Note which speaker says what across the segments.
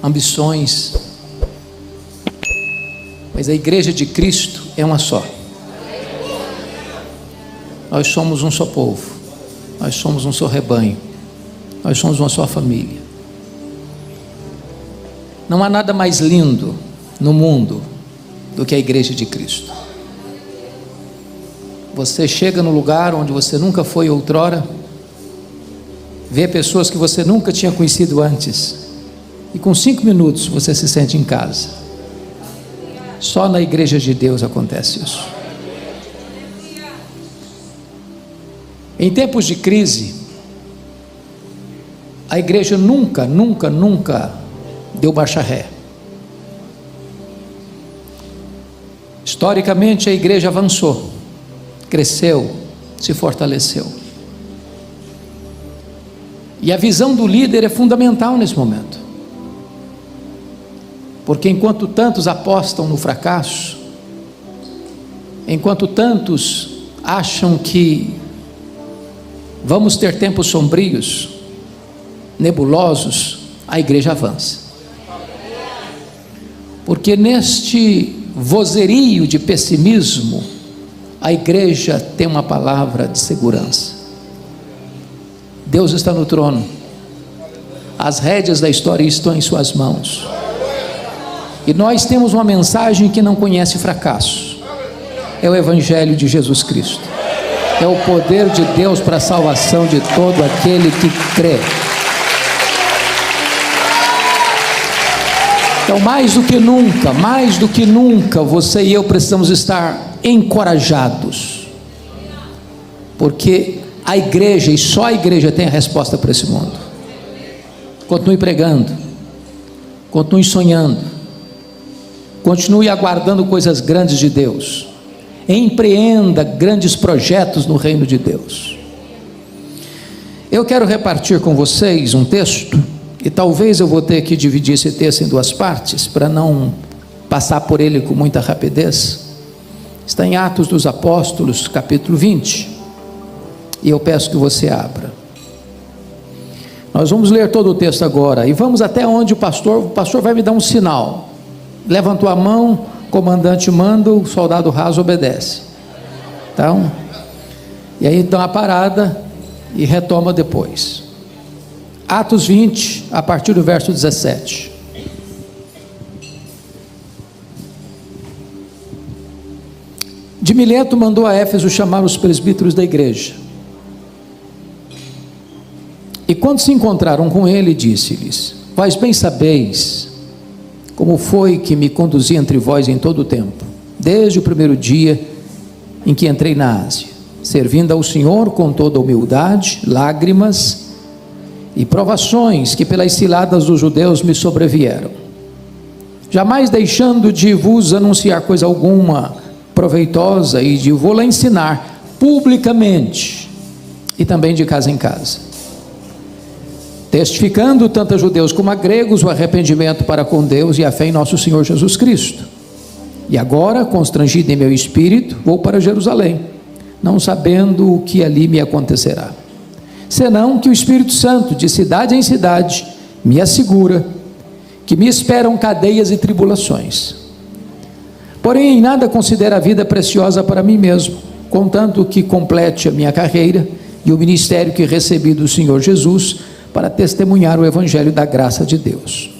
Speaker 1: ambições, mas a igreja de Cristo é uma só. Nós somos um só povo, nós somos um só rebanho, nós somos uma só família. Não há nada mais lindo no mundo do que a igreja de Cristo. Você chega no lugar onde você nunca foi outrora, vê pessoas que você nunca tinha conhecido antes, e com 5 minutos você se sente em casa. Só na igreja de Deus acontece isso. Em tempos de crise, a igreja nunca deu baixa ré. Historicamente, a igreja avançou, cresceu, se fortaleceu. E a visão do líder é fundamental nesse momento, porque enquanto tantos apostam no fracasso, enquanto tantos acham que vamos ter tempos sombrios, nebulosos, a igreja avança. Porque neste vozerio de pessimismo, a igreja tem uma palavra de segurança. Deus está no trono, as rédeas da história estão em suas mãos, e nós temos uma mensagem que não conhece fracasso. É o Evangelho de Jesus Cristo, é o poder de Deus para a salvação de todo aquele que crê. Então, mais do que nunca, você e eu precisamos estar encorajados, porque a igreja, e só a igreja, tem a resposta para esse mundo. Continue pregando, continue sonhando, continue aguardando coisas grandes de Deus, empreenda grandes projetos no reino de Deus. Eu quero repartir com vocês um texto, e talvez eu vou ter que dividir esse texto em 2 partes, para não passar por ele com muita rapidez. Está em Atos dos Apóstolos, capítulo 20, e eu peço que você abra. Nós vamos ler todo o texto agora, e vamos até onde o pastor vai me dar um sinal. Levantou a mão, comandante manda, o soldado raso obedece. Então, e aí dá uma parada e retoma depois. Atos 20, a partir do verso 17. De Mileto mandou a Éfeso chamar os presbíteros da igreja. E quando se encontraram com ele, disse-lhes: vós bem sabeis como foi que me conduzi entre vós em todo o tempo, desde o primeiro dia em que entrei na Ásia, servindo ao Senhor com toda humildade, lágrimas e provações que pelas ciladas dos judeus me sobrevieram, jamais deixando de vos anunciar coisa alguma proveitosa e de vou-la ensinar publicamente e também de casa em casa, testificando tanto a judeus como a gregos o arrependimento para com Deus e a fé em nosso Senhor Jesus Cristo. E agora, constrangido em meu espírito, vou para Jerusalém, não sabendo o que ali me acontecerá, senão que o Espírito Santo, de cidade em cidade, me assegura que me esperam cadeias e tribulações. Porém, em nada considero a vida preciosa para mim mesmo, contanto que complete a minha carreira e o ministério que recebi do Senhor Jesus, para testemunhar o Evangelho da graça de Deus.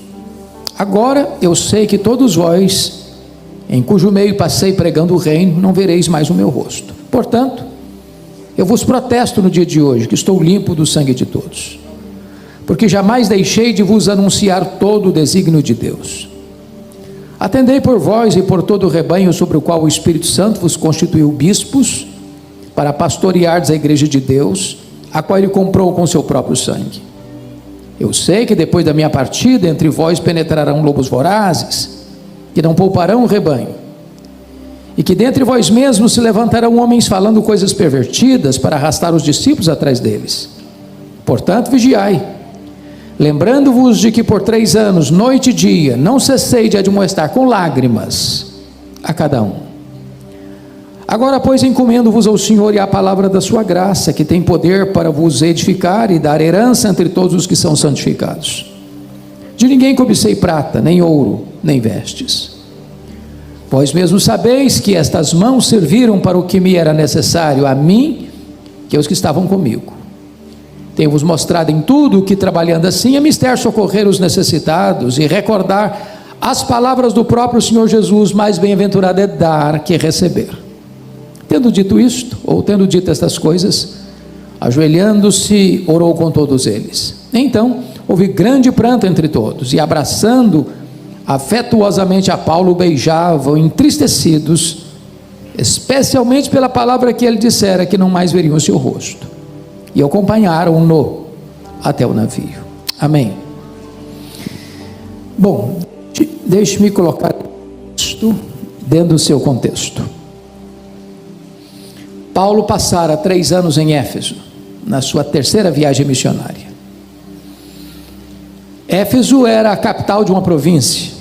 Speaker 1: Agora eu sei que todos vós, em cujo meio passei pregando o reino, não vereis mais o meu rosto. Portanto, eu vos protesto no dia de hoje, que estou limpo do sangue de todos, porque jamais deixei de vos anunciar todo o desígnio de Deus. Atendei por vós e por todo o rebanho sobre o qual o Espírito Santo vos constituiu bispos, para pastoreardes a igreja de Deus, a qual ele comprou com seu próprio sangue. Eu sei que depois da minha partida, entre vós penetrarão lobos vorazes, que não pouparão o rebanho, e que dentre vós mesmos se levantarão homens falando coisas pervertidas, para arrastar os discípulos atrás deles. Portanto, vigiai, lembrando-vos de que por 3 anos, noite e dia, não cessei de admoestar com lágrimas a cada um. Agora, pois, encomendo-vos ao Senhor e à palavra da sua graça, que tem poder para vos edificar e dar herança entre todos os que são santificados. De ninguém cobicei prata, nem ouro, nem vestes. Vós mesmos sabeis que estas mãos serviram para o que me era necessário, a mim, que aos que estavam comigo. Tenho-vos mostrado em tudo que, trabalhando assim, é mister socorrer os necessitados e recordar as palavras do próprio Senhor Jesus: mais bem-aventurado é dar que receber. Tendo dito isto, ou tendo dito estas coisas, ajoelhando-se, orou com todos eles. Então, houve grande pranto entre todos, e abraçando afetuosamente a Paulo, beijavam, entristecidos, especialmente pela palavra que ele dissera, que não mais veriam o seu rosto. E acompanharam-no até o navio. Amém. Bom, deixe-me colocar isto dentro do seu contexto. Paulo passara 3 anos em Éfeso, na sua terceira viagem missionária. Éfeso era a capital de uma província,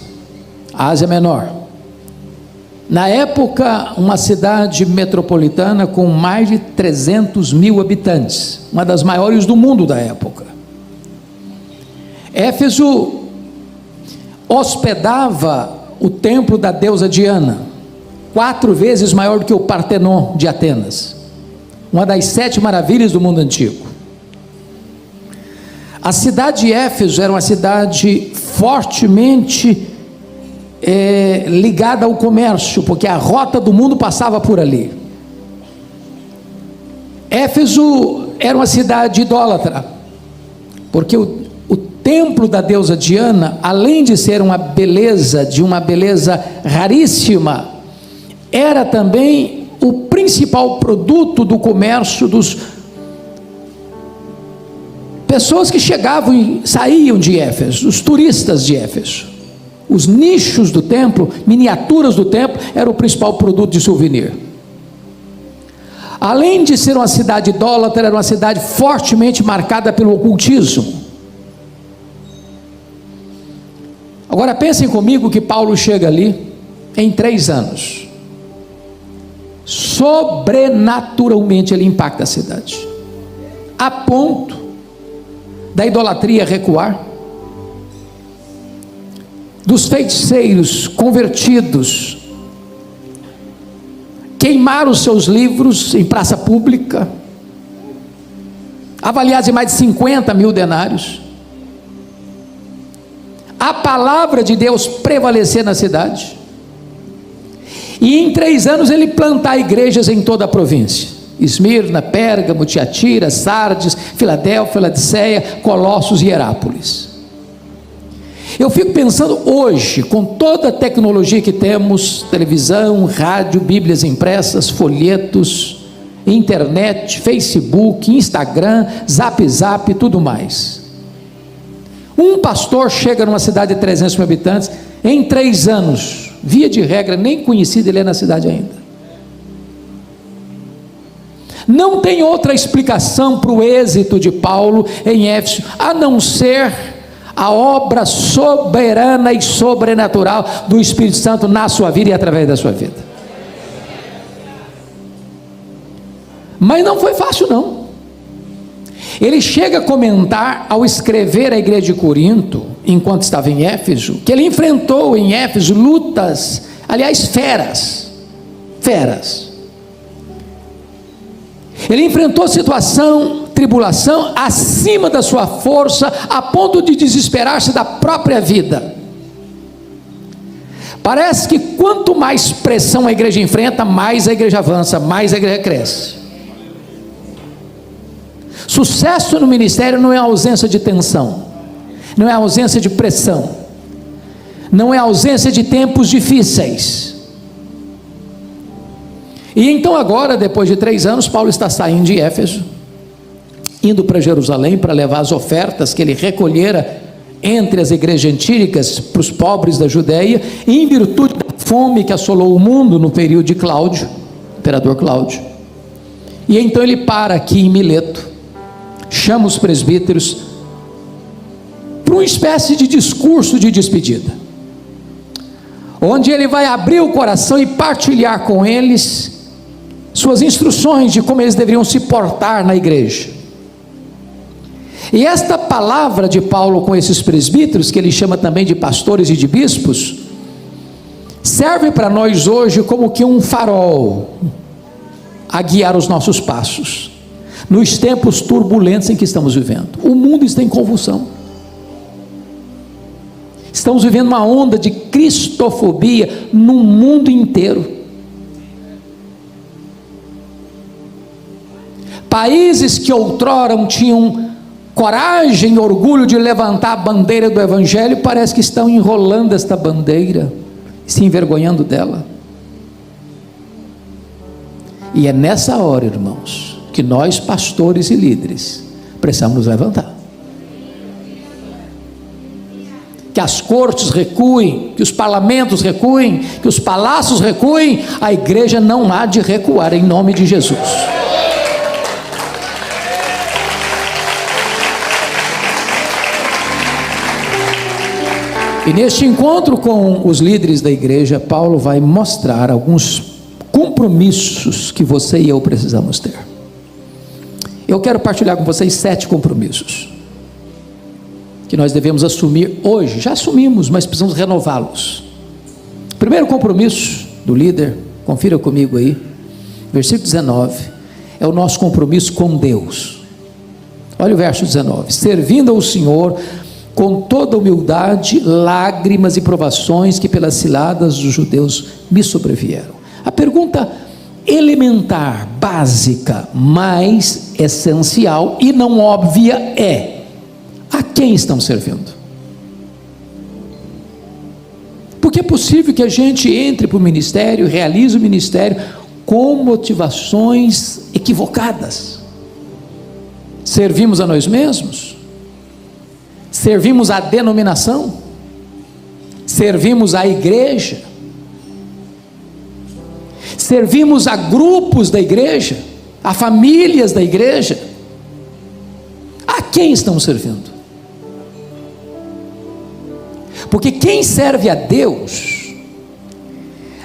Speaker 1: a Ásia Menor. Na época, uma cidade metropolitana com mais de 300 mil habitantes, uma das maiores do mundo da época. Éfeso hospedava o templo da deusa Diana, 4 vezes maior do que o Partenon de Atenas, uma das 7 maravilhas do mundo antigo. A cidade de Éfeso era uma cidade fortemente ligada ao comércio, porque a rota do mundo passava por ali. Éfeso era uma cidade idólatra, porque o templo da deusa Diana, além de ser uma beleza raríssima, era também o principal produto do comércio dos pessoas que chegavam e saíam de Éfeso, os turistas de Éfeso. Os nichos do templo, miniaturas do templo, era o principal produto de souvenir. Além de ser uma cidade idólatra, era uma cidade fortemente marcada pelo ocultismo. Agora pensem comigo que Paulo chega ali em 3 anos. Sobrenaturalmente ele impacta a cidade, a ponto da idolatria recuar, dos feiticeiros convertidos queimar os seus livros em praça pública, avaliados em mais de 50 mil denários, a palavra de Deus prevalecer na cidade, e em 3 anos ele plantar igrejas em toda a província: Esmirna, Pérgamo, Tiatira, Sardes, Filadélfia, Laodiceia, Colossos e Herápolis. Eu fico pensando hoje, com toda a tecnologia que temos, televisão, rádio, bíblias impressas, folhetos, internet, Facebook, Instagram, Zap, tudo mais. Um pastor chega numa cidade de 300 mil habitantes, em 3 anos, via de regra, nem conhecido ele é na cidade ainda. Não tem outra explicação para o êxito de Paulo em Éfeso, a não ser a obra soberana e sobrenatural do Espírito Santo na sua vida e através da sua vida. Mas não foi fácil não. Ele chega a comentar, ao escrever à igreja de Corinto, enquanto estava em Éfeso, que ele enfrentou em Éfeso lutas, aliás, feras. Ele enfrentou situação, tribulação acima da sua força, a ponto de desesperar-se da própria vida. Parece que quanto mais pressão a igreja enfrenta, mais a igreja avança, mais a igreja cresce. Sucesso no ministério não é a ausência de tensão, não é a ausência de pressão, não é a ausência de tempos difíceis. E então agora, depois de 3 anos, Paulo está saindo de Éfeso, indo para Jerusalém para levar as ofertas que ele recolhera entre as igrejas antigas para os pobres da Judéia, e em virtude da fome que assolou o mundo no período de Cláudio, imperador Cláudio. E então ele para aqui em Mileto, chama os presbíteros para uma espécie de discurso de despedida, onde ele vai abrir o coração e partilhar com eles suas instruções de como eles deveriam se portar na igreja. E esta palavra de Paulo com esses presbíteros, que ele chama também de pastores e de bispos, serve para nós hoje como que um farol a guiar os nossos passos nos tempos turbulentos em que estamos vivendo. O mundo está em convulsão. Estamos vivendo uma onda de cristofobia no mundo inteiro. Países que outrora tinham coragem e orgulho de levantar a bandeira do Evangelho, parece que estão enrolando esta bandeira, se envergonhando dela. E é nessa hora, irmãos, que nós, pastores e líderes, precisamos nos levantar. Que as cortes recuem, que os parlamentos recuem, que os palácios recuem, a igreja não há de recuar, em nome de Jesus. E neste encontro com os líderes da igreja, Paulo vai mostrar alguns compromissos que você e eu precisamos ter. Eu quero partilhar com vocês 7 compromissos que nós devemos assumir hoje. Já assumimos, mas precisamos renová-los. Primeiro compromisso do líder, confira comigo aí, versículo 19, é o nosso compromisso com Deus. Olha o verso 19: servindo ao Senhor com toda humildade, lágrimas e provações que pelas ciladas dos judeus me sobrevieram. A pergunta elementar, básica, mais essencial e não óbvia é: a quem estão servindo? Porque é possível que a gente entre para o ministério, realize o ministério com motivações equivocadas. Servimos a nós mesmos? Servimos a denominação? Servimos a igreja? Servimos a grupos da igreja? A famílias da igreja? A quem estamos servindo? Porque quem serve a Deus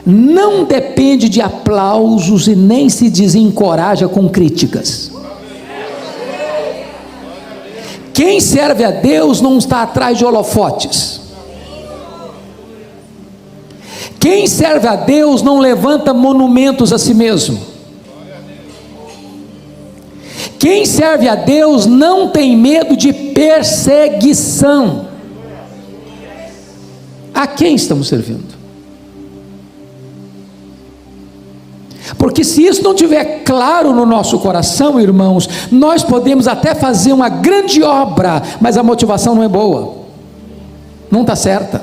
Speaker 1: não depende de aplausos e nem se desencoraja com críticas. Quem serve a Deus não está atrás de holofotes. Quem serve a Deus não levanta monumentos a si mesmo. Quem serve a Deus não tem medo de perseguição. A quem estamos servindo? Porque se isso não estiver claro no nosso coração, irmãos, nós podemos até fazer uma grande obra, mas a motivação não é boa, não está certa.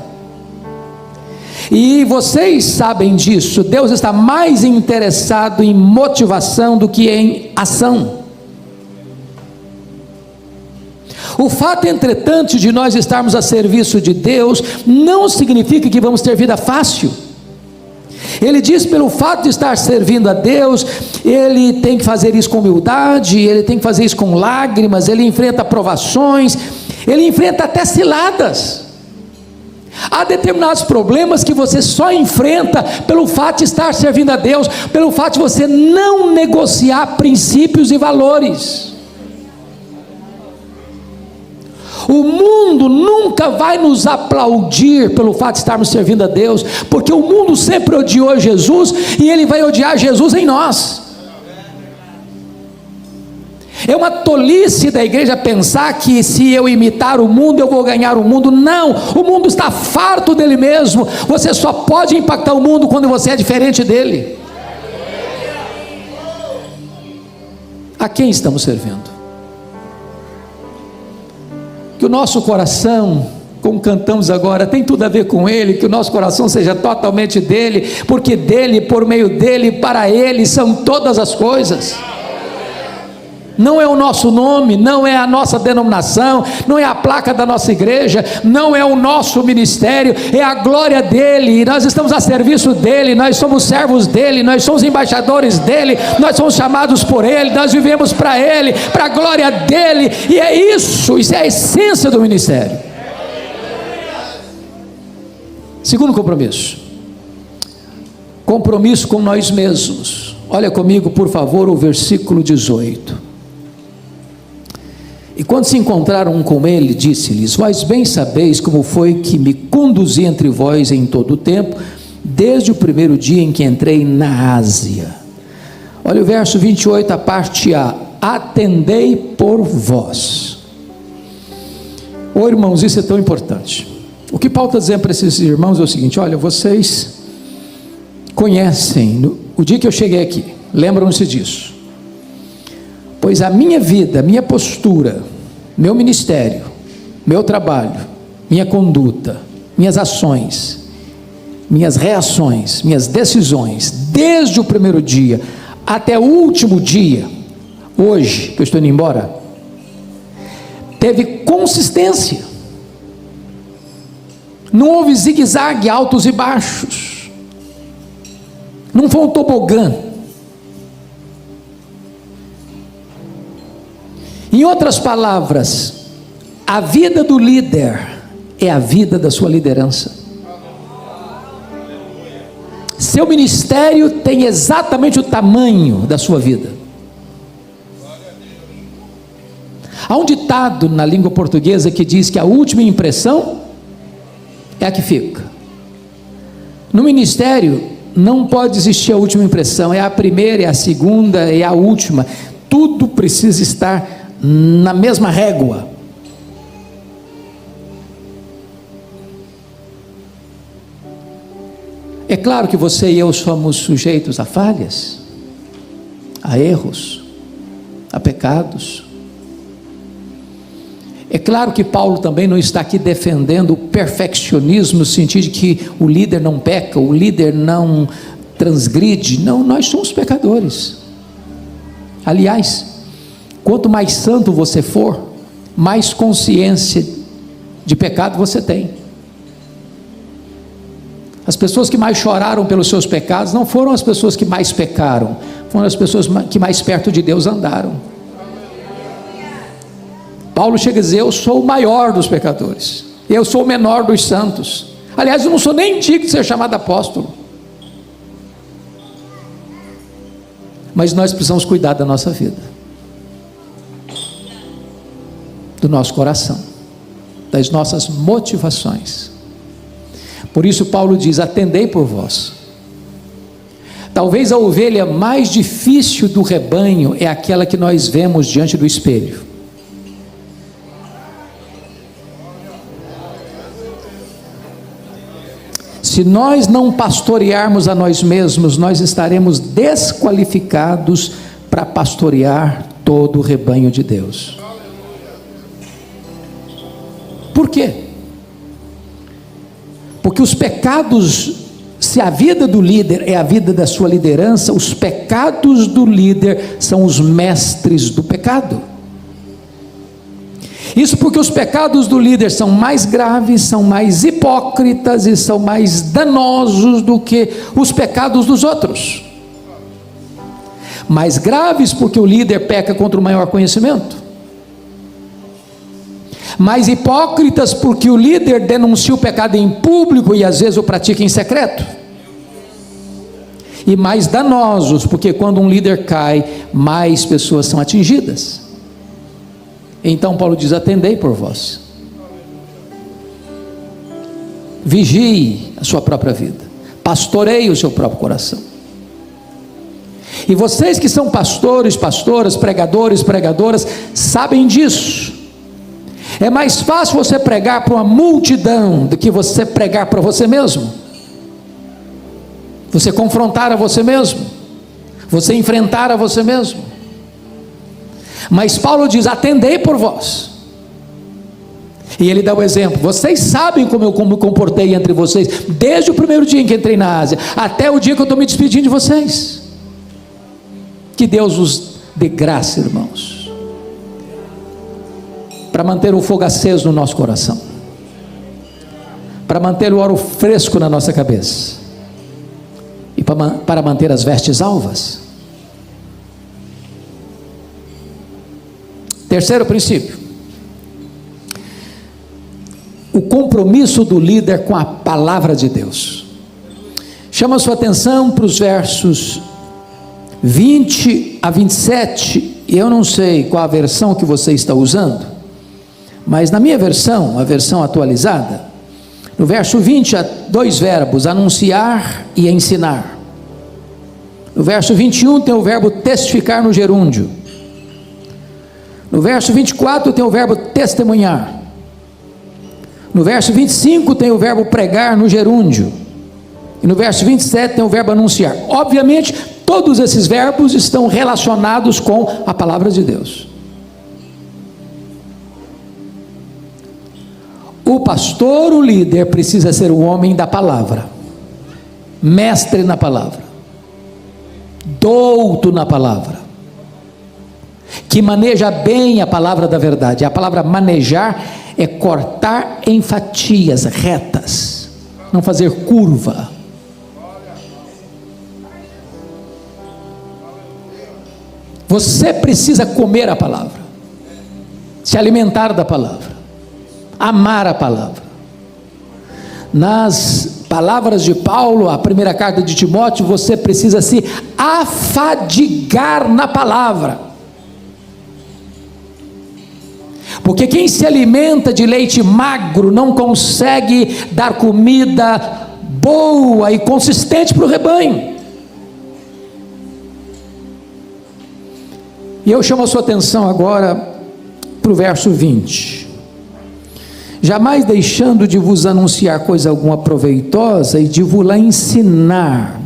Speaker 1: E vocês sabem disso. Deus está mais interessado em motivação do que em ação. O fato, entretanto, de nós estarmos a serviço de Deus, não significa que vamos ter vida fácil. Ele diz, pelo fato de estar servindo a Deus, ele tem que fazer isso com humildade, ele tem que fazer isso com lágrimas, ele enfrenta provações, ele enfrenta até ciladas. Há determinados problemas que você só enfrenta pelo fato de estar servindo a Deus, pelo fato de você não negociar princípios e valores. O mundo nunca vai nos aplaudir pelo fato de estarmos servindo a Deus, porque o mundo sempre odiou Jesus e ele vai odiar Jesus em nós. É uma tolice da igreja pensar que se eu imitar o mundo eu vou ganhar o mundo. Não, o mundo está farto dele mesmo. Você só pode impactar o mundo quando você é diferente dele. A quem estamos servindo? Que o nosso coração, como cantamos agora, tem tudo a ver com Ele, que o nosso coração seja totalmente dele, porque dele, por meio dele, para ele são todas as coisas. Não é o nosso nome, não é a nossa denominação, não é a placa da nossa igreja, não é o nosso ministério, é a glória dele, e nós estamos a serviço dele, nós somos servos dele, nós somos embaixadores dele, nós somos chamados por ele, nós vivemos para ele, para a glória dele, e é isso é a essência do ministério. Segundo compromisso, compromisso com nós mesmos. Olha comigo, por favor, o versículo 18. E quando se encontraram com ele, disse-lhes: vós bem sabeis como foi que me conduzi entre vós em todo o tempo, desde o primeiro dia em que entrei na Ásia. Olha o verso 28, a parte A: atendei por vós. Ô irmãos, isso é tão importante. O que Paulo está dizendo para esses irmãos é o seguinte: olha, vocês conhecem o dia que eu cheguei aqui, lembram-se disso? Pois a minha vida, minha postura, meu ministério, meu trabalho, minha conduta, minhas ações, minhas reações, minhas decisões, desde o primeiro dia até o último dia, hoje que eu estou indo embora, teve consistência. Não houve zigue-zague, altos e baixos. Não foi um tobogã. Em outras palavras, a vida do líder é a vida da sua liderança. Seu ministério tem exatamente o tamanho da sua vida. Há um ditado na língua portuguesa que diz que a última impressão é a que fica. No ministério não pode existir a última impressão, é a primeira, é a segunda, é a última. Tudo precisa estar na mesma régua. É claro que você e eu somos sujeitos a falhas, a erros, a pecados. É claro que Paulo também não está aqui defendendo o perfeccionismo, no sentido de que o líder não peca, o líder não transgride. Não, nós somos pecadores. Aliás, quanto mais santo você for, mais consciência de pecado você tem. As pessoas que mais choraram pelos seus pecados não foram as pessoas que mais pecaram, foram as pessoas que mais perto de Deus andaram. Paulo chega a dizer: eu sou o maior dos pecadores, eu sou o menor dos santos. Aliás, eu não sou nem digno de ser chamado apóstolo. Mas nós precisamos cuidar da nossa vida, do nosso coração, das nossas motivações. Por isso Paulo diz: atendei por vós. Talvez a ovelha mais difícil do rebanho é aquela que nós vemos diante do espelho. Se nós não pastorearmos a nós mesmos, nós estaremos desqualificados para pastorear todo o rebanho de Deus. Por quê? Porque os pecados, se a vida do líder é a vida da sua liderança, os pecados do líder são os mestres do pecado. Isso porque os pecados do líder são mais graves, são mais hipócritas e são mais danosos do que os pecados dos outros. Mais graves porque o líder peca contra o maior conhecimento. Mais hipócritas porque o líder denuncia o pecado em público e às vezes o pratica em secreto. E mais danosos porque quando um líder cai, mais pessoas são atingidas. Então Paulo diz: atendei por vós. Vigie a sua própria vida, pastoreie o seu próprio coração. E vocês que são pastores, pastoras, pregadores, pregadoras, sabem disso. É mais fácil você pregar para uma multidão do que você pregar para você mesmo. Você confrontar a você mesmo, você enfrentar a você mesmo. Mas Paulo diz: atendei por vós. E ele dá o exemplo: vocês sabem como eu me comportei entre vocês, desde o primeiro dia em que entrei na Ásia, até o dia que eu estou me despedindo de vocês. Que Deus os dê graça, irmãos, para manter o fogo aceso no nosso coração, para manter o óleo fresco na nossa cabeça, e para manter as vestes alvas. Terceiro princípio: o compromisso do líder com a palavra de Deus. Chama a sua atenção para os versos 20 a 27, e eu não sei qual a versão que você está usando, Mas na minha versão, a versão atualizada, no verso 20 há dois verbos, anunciar e ensinar. No verso 21 tem o verbo testificar no gerúndio. No verso 24 tem o verbo testemunhar. No verso 25 tem o verbo pregar no gerúndio. E no verso 27 tem o verbo anunciar. Obviamente, todos esses verbos estão relacionados com a palavra de Deus. O pastor, o líder, precisa ser o homem da palavra, mestre na palavra, douto na palavra, que maneja bem a palavra da verdade. A palavra manejar é cortar em fatias retas, não fazer curva. Você precisa comer a palavra, se alimentar da palavra, amar a palavra. Nas palavras de Paulo, a primeira carta de Timóteo, você precisa se afadigar na palavra, porque quem se alimenta de leite magro não consegue dar comida boa e consistente para o rebanho. E eu chamo a sua atenção agora para o verso 20. Jamais deixando de vos anunciar coisa alguma proveitosa e de vos-la ensinar,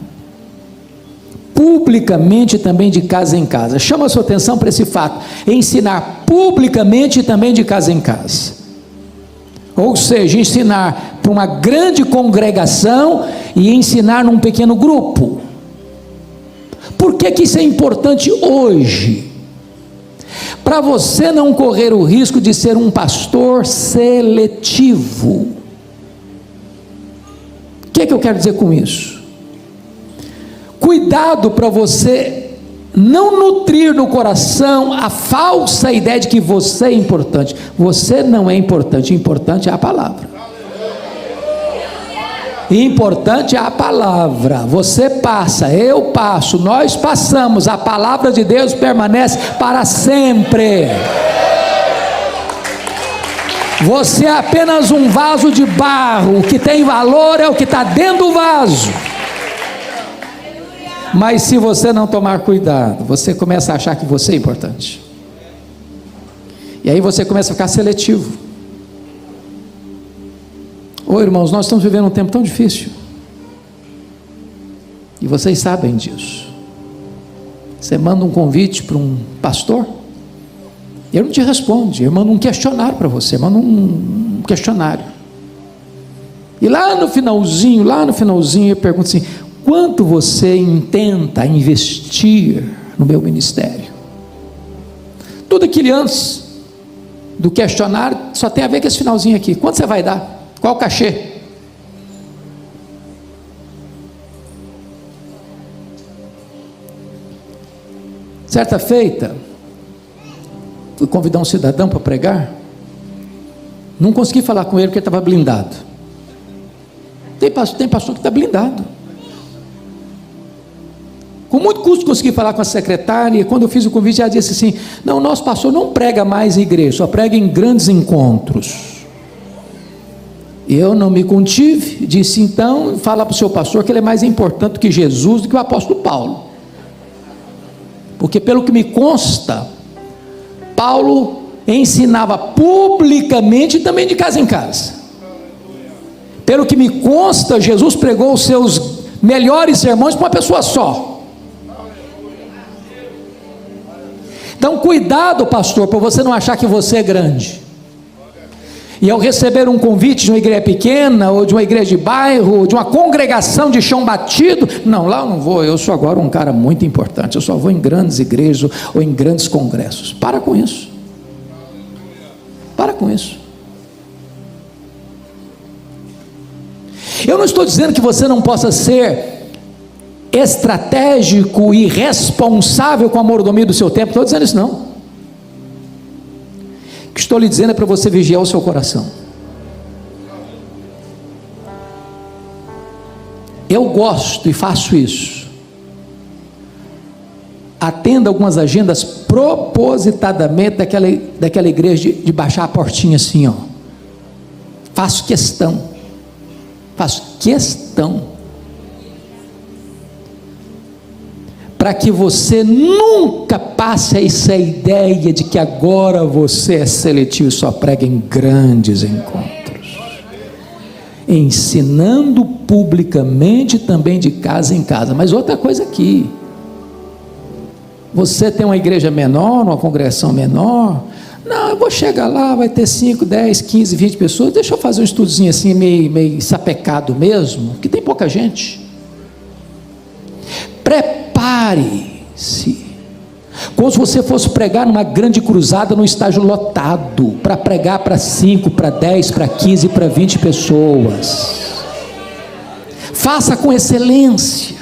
Speaker 1: publicamente também de casa em casa. Chama a sua atenção para esse fato, ensinar publicamente também de casa em casa. Ou seja, ensinar para uma grande congregação e ensinar num pequeno grupo. Por que que isso é importante hoje? Para você não correr o risco de ser um pastor seletivo. O que é que eu quero dizer com isso? Cuidado para você não nutrir no coração a falsa ideia de que você é importante. Você não é importante, importante é a palavra. Importante é a palavra. Você passa, eu passo, nós passamos, a palavra de Deus permanece para sempre. Você é apenas um vaso de barro. O que tem valor é o que está dentro do vaso. Mas se você não tomar cuidado, você começa a achar que você é importante, e aí você começa a ficar seletivo. Ô irmãos, nós estamos vivendo um tempo tão difícil, e vocês sabem disso. Você manda um convite para um pastor, ele não te responde, ele manda um questionário para você, manda um questionário, e lá no finalzinho ele pergunta assim: quanto você intenta investir no meu ministério? Tudo aquilo antes do questionário só tem a ver com esse finalzinho aqui. Quanto você vai dar? Qual o cachê? Certa feita, fui convidar um cidadão para pregar, não consegui falar com ele porque ele estava blindado. Tem pastor que está blindado. Com muito custo consegui falar com a secretária, e quando eu fiz o convite ela disse assim: não, nosso pastor não prega mais em igreja, só prega em grandes encontros. Eu não me contive, disse: então fala para o seu pastor que ele é mais importante do que Jesus, do que o apóstolo Paulo, porque pelo que me consta, Paulo ensinava publicamente e também de casa em casa. Pelo que me consta, Jesus pregou os seus melhores sermões para uma pessoa só. Então cuidado, pastor, para você não achar que você é grande, e ao receber um convite de uma igreja pequena, ou de uma igreja de bairro, ou de uma congregação de chão batido, não, lá eu não vou, eu sou agora um cara muito importante, eu só vou em grandes igrejas ou em grandes congressos. Para com isso. Para com isso. Eu não estou dizendo que você não possa ser estratégico e responsável com a mordomia do seu tempo, não estou dizendo isso não. O que estou lhe dizendo é para você vigiar o seu coração. Eu gosto e faço isso atenda algumas agendas propositadamente daquela igreja de baixar a portinha assim, ó. Faço questão, para que você nunca passe essa ideia de que agora você é seletivo e só prega em grandes encontros, ensinando publicamente também de casa em casa. Mas outra coisa aqui, você tem uma igreja menor, uma congregação menor, não, eu vou chegar lá, vai ter 5, 10, 15, 20 pessoas, deixa eu fazer um estudozinho assim, meio sapecado mesmo, que tem pouca gente. Prepare-se, como se você fosse pregar numa grande cruzada, num estágio lotado, para pregar para 5, para 10, para 15, para 20 pessoas. Faça com excelência,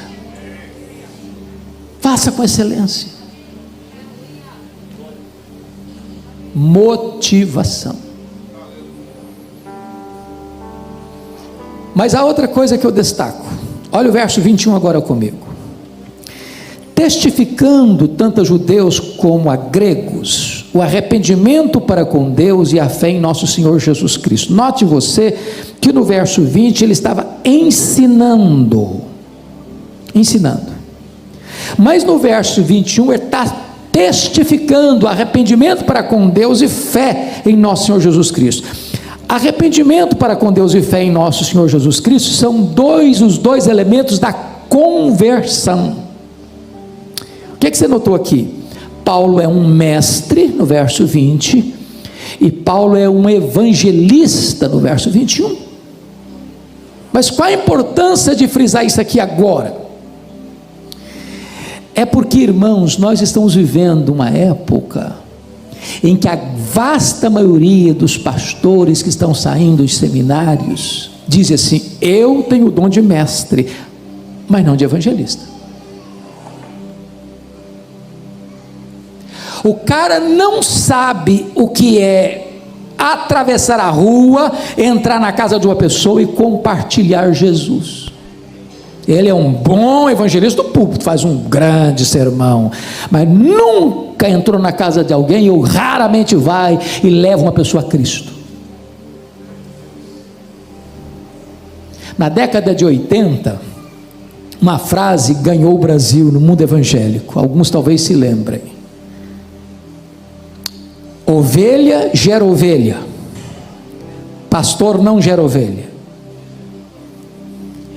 Speaker 1: motivação. Mas há outra coisa que eu destaco, olha o verso 21 agora comigo. Testificando tanto a judeus como a gregos o arrependimento para com Deus e a fé em nosso Senhor Jesus Cristo. Note você que no verso 20 ele estava ensinando, mas no verso 21 ele está testificando arrependimento para com Deus e fé em nosso Senhor Jesus Cristo. Arrependimento para com Deus e fé em nosso Senhor Jesus Cristo são os dois elementos da conversão. O que você notou aqui? Paulo é um mestre no verso 20 e Paulo é um evangelista no verso 21. Mas qual a importância de frisar isso aqui agora? É porque, irmãos, nós estamos vivendo uma época em que a vasta maioria dos pastores que estão saindo dos seminários dizem assim: eu tenho o dom de mestre, mas não de evangelista. O cara não sabe o que é atravessar a rua, entrar na casa de uma pessoa e compartilhar Jesus. Ele é um bom evangelista do púlpito, faz um grande sermão, mas nunca entrou na casa de alguém, ou raramente vai e leva uma pessoa a Cristo. Na década de 80, uma frase ganhou o Brasil no mundo evangélico, alguns talvez se lembrem: ovelha gera ovelha, pastor não gera ovelha.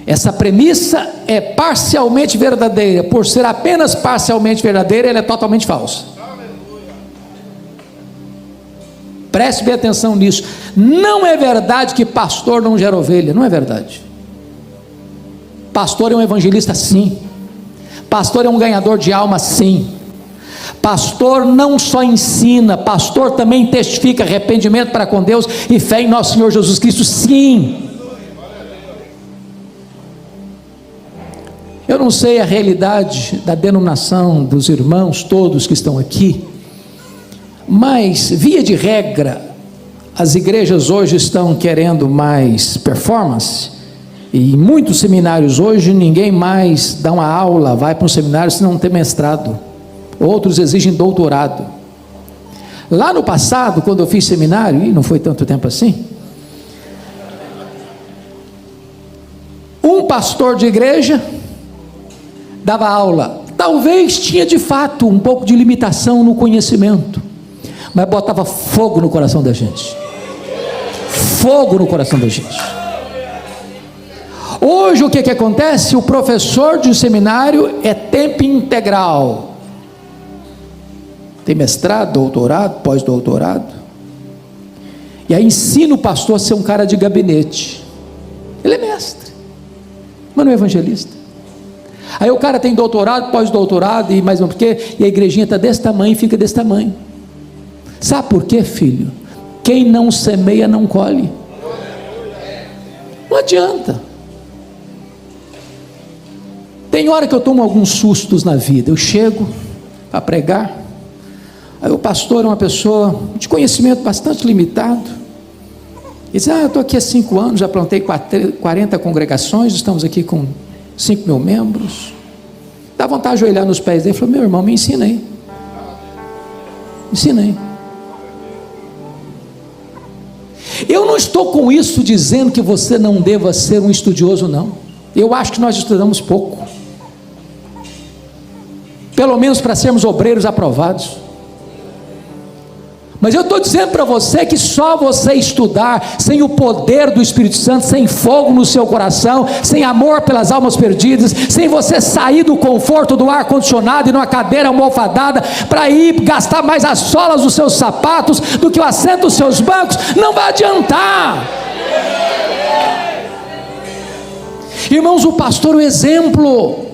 Speaker 1: Essa premissa é parcialmente verdadeira. Por ser apenas parcialmente verdadeira, ela é totalmente falsa. Preste bem atenção nisso. Não é verdade que pastor não gera ovelha, não é verdade. Pastor é um evangelista, sim. Pastor é um ganhador de alma, sim. Pastor não só ensina, pastor também testifica arrependimento para com Deus e fé em nosso Senhor Jesus Cristo, sim. Eu não sei a realidade da denominação dos irmãos todos que estão aqui, mas via de regra as igrejas hoje estão querendo mais performance, e em muitos seminários hoje ninguém mais dá uma aula, vai para um seminário se não tem mestrado, outros exigem doutorado. Lá no passado, quando eu fiz seminário, e não foi tanto tempo assim, um pastor de igreja dava aula, talvez tinha de fato um pouco de limitação no conhecimento, mas botava fogo no coração da gente. Hoje o que acontece? O professor de seminário é tempo integral, tem mestrado, doutorado, pós-doutorado, e aí ensina o pastor a ser um cara de gabinete. Ele é mestre, mas não é evangelista. Aí o cara tem doutorado, pós-doutorado e mais um porque, e a igrejinha está desse tamanho e fica desse tamanho. Sabe por quê, filho? Quem não semeia não colhe. Não adianta. Tem hora que eu tomo alguns sustos na vida. Eu chego para pregar, aí o pastor é uma pessoa de conhecimento bastante limitado, e diz: eu estou aqui há 5 anos, já plantei 40 congregações, estamos aqui com 5.000 membros, Dá vontade de ajoelhar nos pés dele e falar: meu irmão, me ensina aí. Ensina aí. Eu não estou com isso dizendo que você não deva ser um estudioso, não. Eu acho que nós estudamos pouco. Pelo menos para sermos obreiros aprovados. Mas eu estou dizendo para você que só você estudar, sem o poder do Espírito Santo, sem fogo no seu coração, sem amor pelas almas perdidas, sem você sair do conforto do ar-condicionado e numa cadeira almofadada, para ir gastar mais as solas dos seus sapatos do que o assento dos seus bancos, não vai adiantar. Irmãos, o pastor é o exemplo.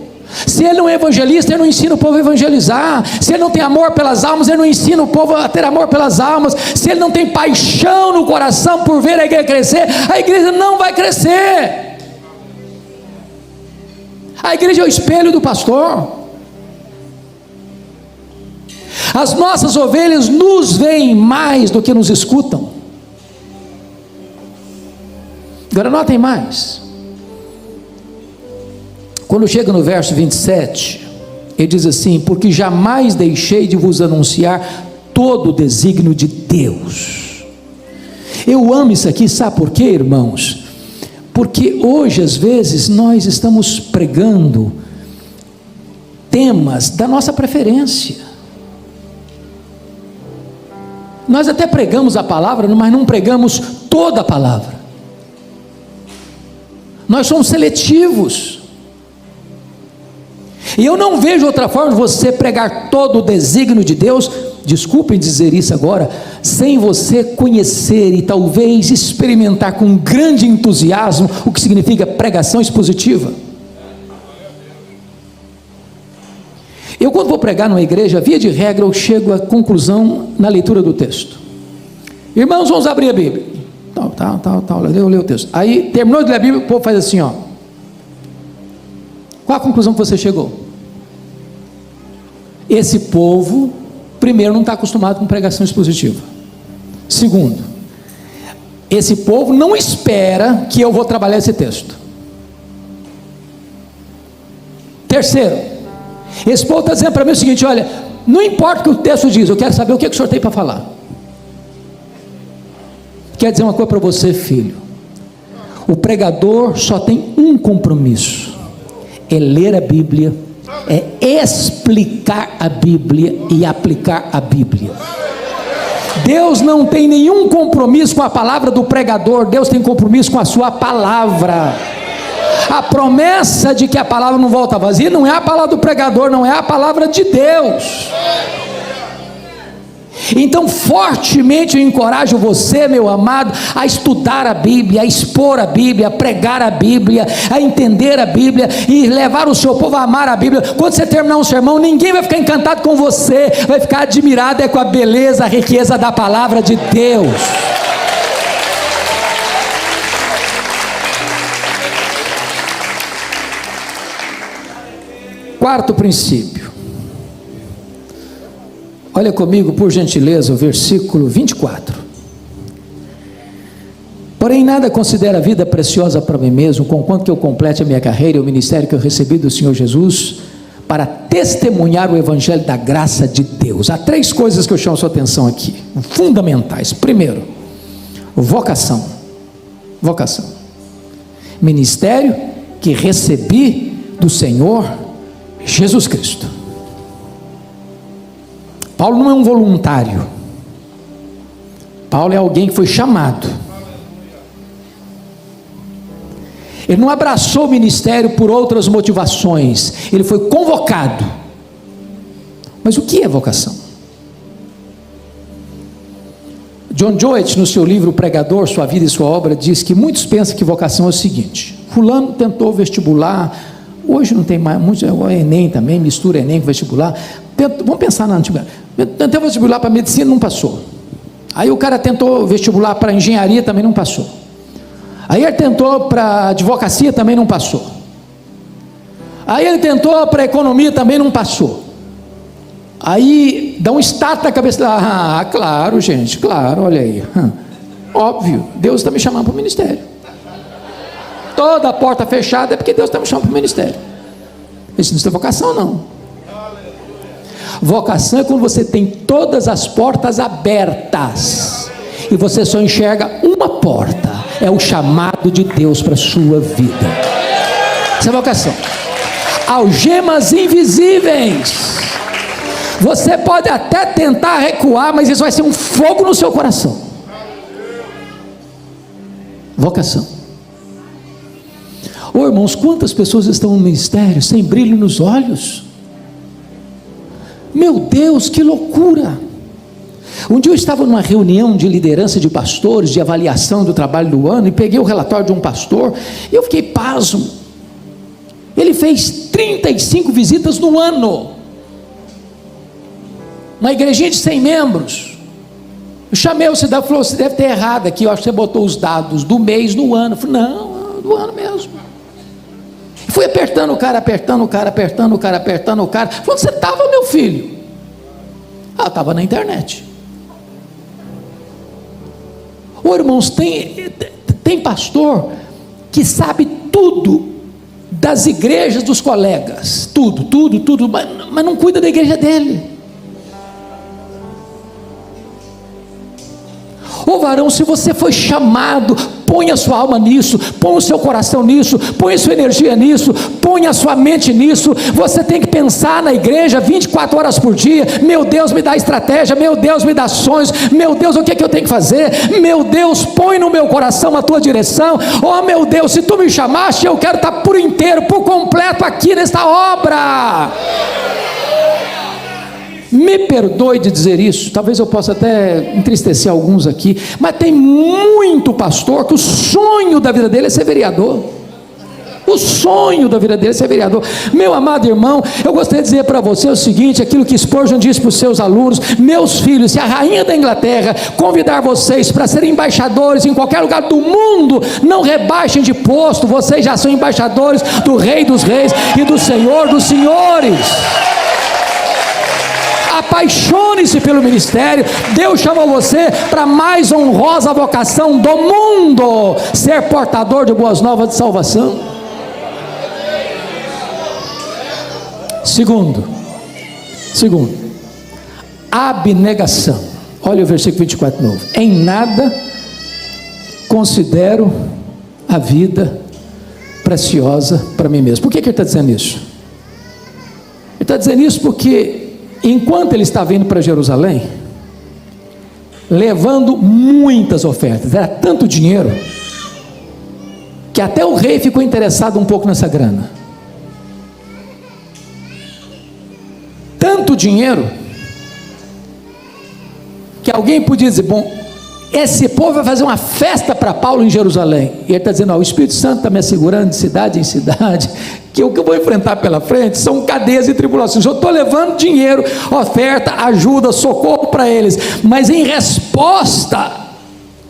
Speaker 1: Se ele não é evangelista, ele não ensina o povo a evangelizar. Se ele não tem amor pelas almas, ele não ensina o povo a ter amor pelas almas. Se ele não tem paixão no coração por ver a igreja crescer, a igreja não vai crescer. A igreja é o espelho do pastor. As nossas ovelhas nos veem mais do que nos escutam. Agora notem mais. Quando chega no verso 27, ele diz assim: porque jamais deixei de vos anunciar todo o desígnio de Deus. Eu amo isso aqui, sabe por quê, irmãos? Porque hoje às vezes nós estamos pregando temas da nossa preferência. Nós até pregamos a palavra, mas não pregamos toda a palavra. Nós somos seletivos. E eu não vejo outra forma de você pregar todo o desígnio de Deus, desculpem dizer isso agora, sem você conhecer e talvez experimentar com grande entusiasmo o que significa pregação expositiva. Eu, quando vou pregar numa igreja, via de regra, eu chego à conclusão na leitura do texto. Irmãos, vamos abrir a Bíblia. Eu leio o texto. Aí, terminou de ler a Bíblia, o povo faz assim, ó. Qual a conclusão que você chegou? Esse povo, primeiro, não está acostumado com pregação expositiva. Segundo, esse povo não espera que eu vou trabalhar esse texto. Terceiro, esse povo está dizendo para mim o seguinte: olha, não importa o que o texto diz, eu quero saber o que o senhor tem para falar. Quer dizer uma coisa para você, filho: o pregador só tem um compromisso, é ler a Bíblia, é explicar a Bíblia e aplicar a Bíblia. Deus não tem nenhum compromisso com a palavra do pregador, Deus tem compromisso com a sua palavra. A promessa de que a palavra não volta vazia não é a palavra do pregador, não é a palavra de Deus. Então, fortemente eu encorajo você, meu amado, a estudar a Bíblia, a expor a Bíblia, a pregar a Bíblia, a entender a Bíblia e levar o seu povo a amar a Bíblia. Quando você terminar um sermão, ninguém vai ficar encantado com você, vai ficar admirado com a beleza, a riqueza da palavra de Deus. Quarto princípio. Olha comigo, por gentileza, o versículo 24. Porém, nada considero a vida preciosa para mim mesmo, conquanto que eu complete a minha carreira e o ministério que eu recebi do Senhor Jesus, para testemunhar o evangelho da graça de Deus. Há três coisas que eu chamo a sua atenção aqui, fundamentais. Primeiro, vocação. Vocação. Ministério que recebi do Senhor Jesus Cristo. Paulo não é um voluntário. Paulo é alguém que foi chamado. Ele não abraçou o ministério por outras motivações. Ele foi convocado. Mas o que é vocação? John Joyce, no seu livro Pregador, Sua Vida e Sua Obra, diz que muitos pensam que vocação é o seguinte: fulano tentou vestibular, hoje não tem mais, o Enem também, mistura Enem com vestibular. Vamos pensar na antiga. Tentou vestibular para medicina, não passou. Aí o cara tentou vestibular para engenharia, também não passou. Aí ele tentou para advocacia, também não passou. Aí ele tentou para economia, também não passou. Aí dá um start na cabeça. Ah, claro, gente, claro, olha aí. Óbvio, Deus está me chamando para o ministério. Toda a porta fechada é porque Deus está me chamando para o ministério. Isso não é vocação, não. Vocação é quando você tem todas as portas abertas e você só enxerga uma porta. É o chamado de Deus para a sua vida. Isso é vocação. Algemas invisíveis. Você pode até tentar recuar, mas isso vai ser um fogo no seu coração. Vocação. Ô irmãos, quantas pessoas estão no ministério sem brilho nos olhos? Meu Deus, que loucura! Um dia eu estava numa reunião de liderança de pastores, de avaliação do trabalho do ano, e peguei o relatório de um pastor, e eu fiquei pasmo. Ele fez 35 visitas no ano, uma igrejinha de 100 membros. Eu chamei o cidadão e falou: você deve ter errado aqui, eu acho que você botou os dados do mês no ano. Eu falei: não, do ano mesmo. Fui apertando o cara, falou: onde você estava, meu filho? Eu estava na internet. Ô irmãos, tem pastor que sabe tudo das igrejas dos colegas, tudo, mas não cuida da igreja dele. Ô varão, se você foi chamado, põe a sua alma nisso, põe o seu coração nisso, põe a sua energia nisso, põe a sua mente nisso. Você tem que pensar na igreja 24 horas por dia. Meu Deus, me dá estratégia, meu Deus, me dá sonhos, meu Deus, o que é que eu tenho que fazer? Meu Deus, põe no meu coração a tua direção. Oh meu Deus, se tu me chamaste, eu quero estar por inteiro, por completo aqui nesta obra. Me perdoe de dizer isso, talvez eu possa até entristecer alguns aqui, mas tem muito pastor que o sonho da vida dele é ser vereador. O sonho da vida dele é ser vereador. Meu amado irmão, eu gostaria de dizer para você o seguinte: aquilo que Spurgeon disse para os seus alunos: meus filhos, se a rainha da Inglaterra convidar vocês para serem embaixadores em qualquer lugar do mundo, não rebaixem de posto, vocês já são embaixadores do Rei dos Reis e do Senhor dos Senhores. Apaixone-se pelo ministério. Deus chamou você para a mais honrosa vocação do mundo: ser portador de boas novas de salvação. Segundo, abnegação. Olha o versículo 24 de novo: em nada considero a vida preciosa para mim mesmo. Por que ele está dizendo isso? Ele está dizendo isso porque enquanto ele estava indo para Jerusalém, levando muitas ofertas, era tanto dinheiro, que até o rei ficou interessado um pouco nessa grana. Tanto dinheiro, que alguém podia dizer: bom, esse povo vai fazer uma festa para Paulo em Jerusalém. E ele está dizendo: ó, o Espírito Santo está me assegurando de cidade em cidade, que o que eu vou enfrentar pela frente são cadeias e tribulações. Eu estou levando dinheiro, oferta, ajuda, socorro para eles, mas em resposta,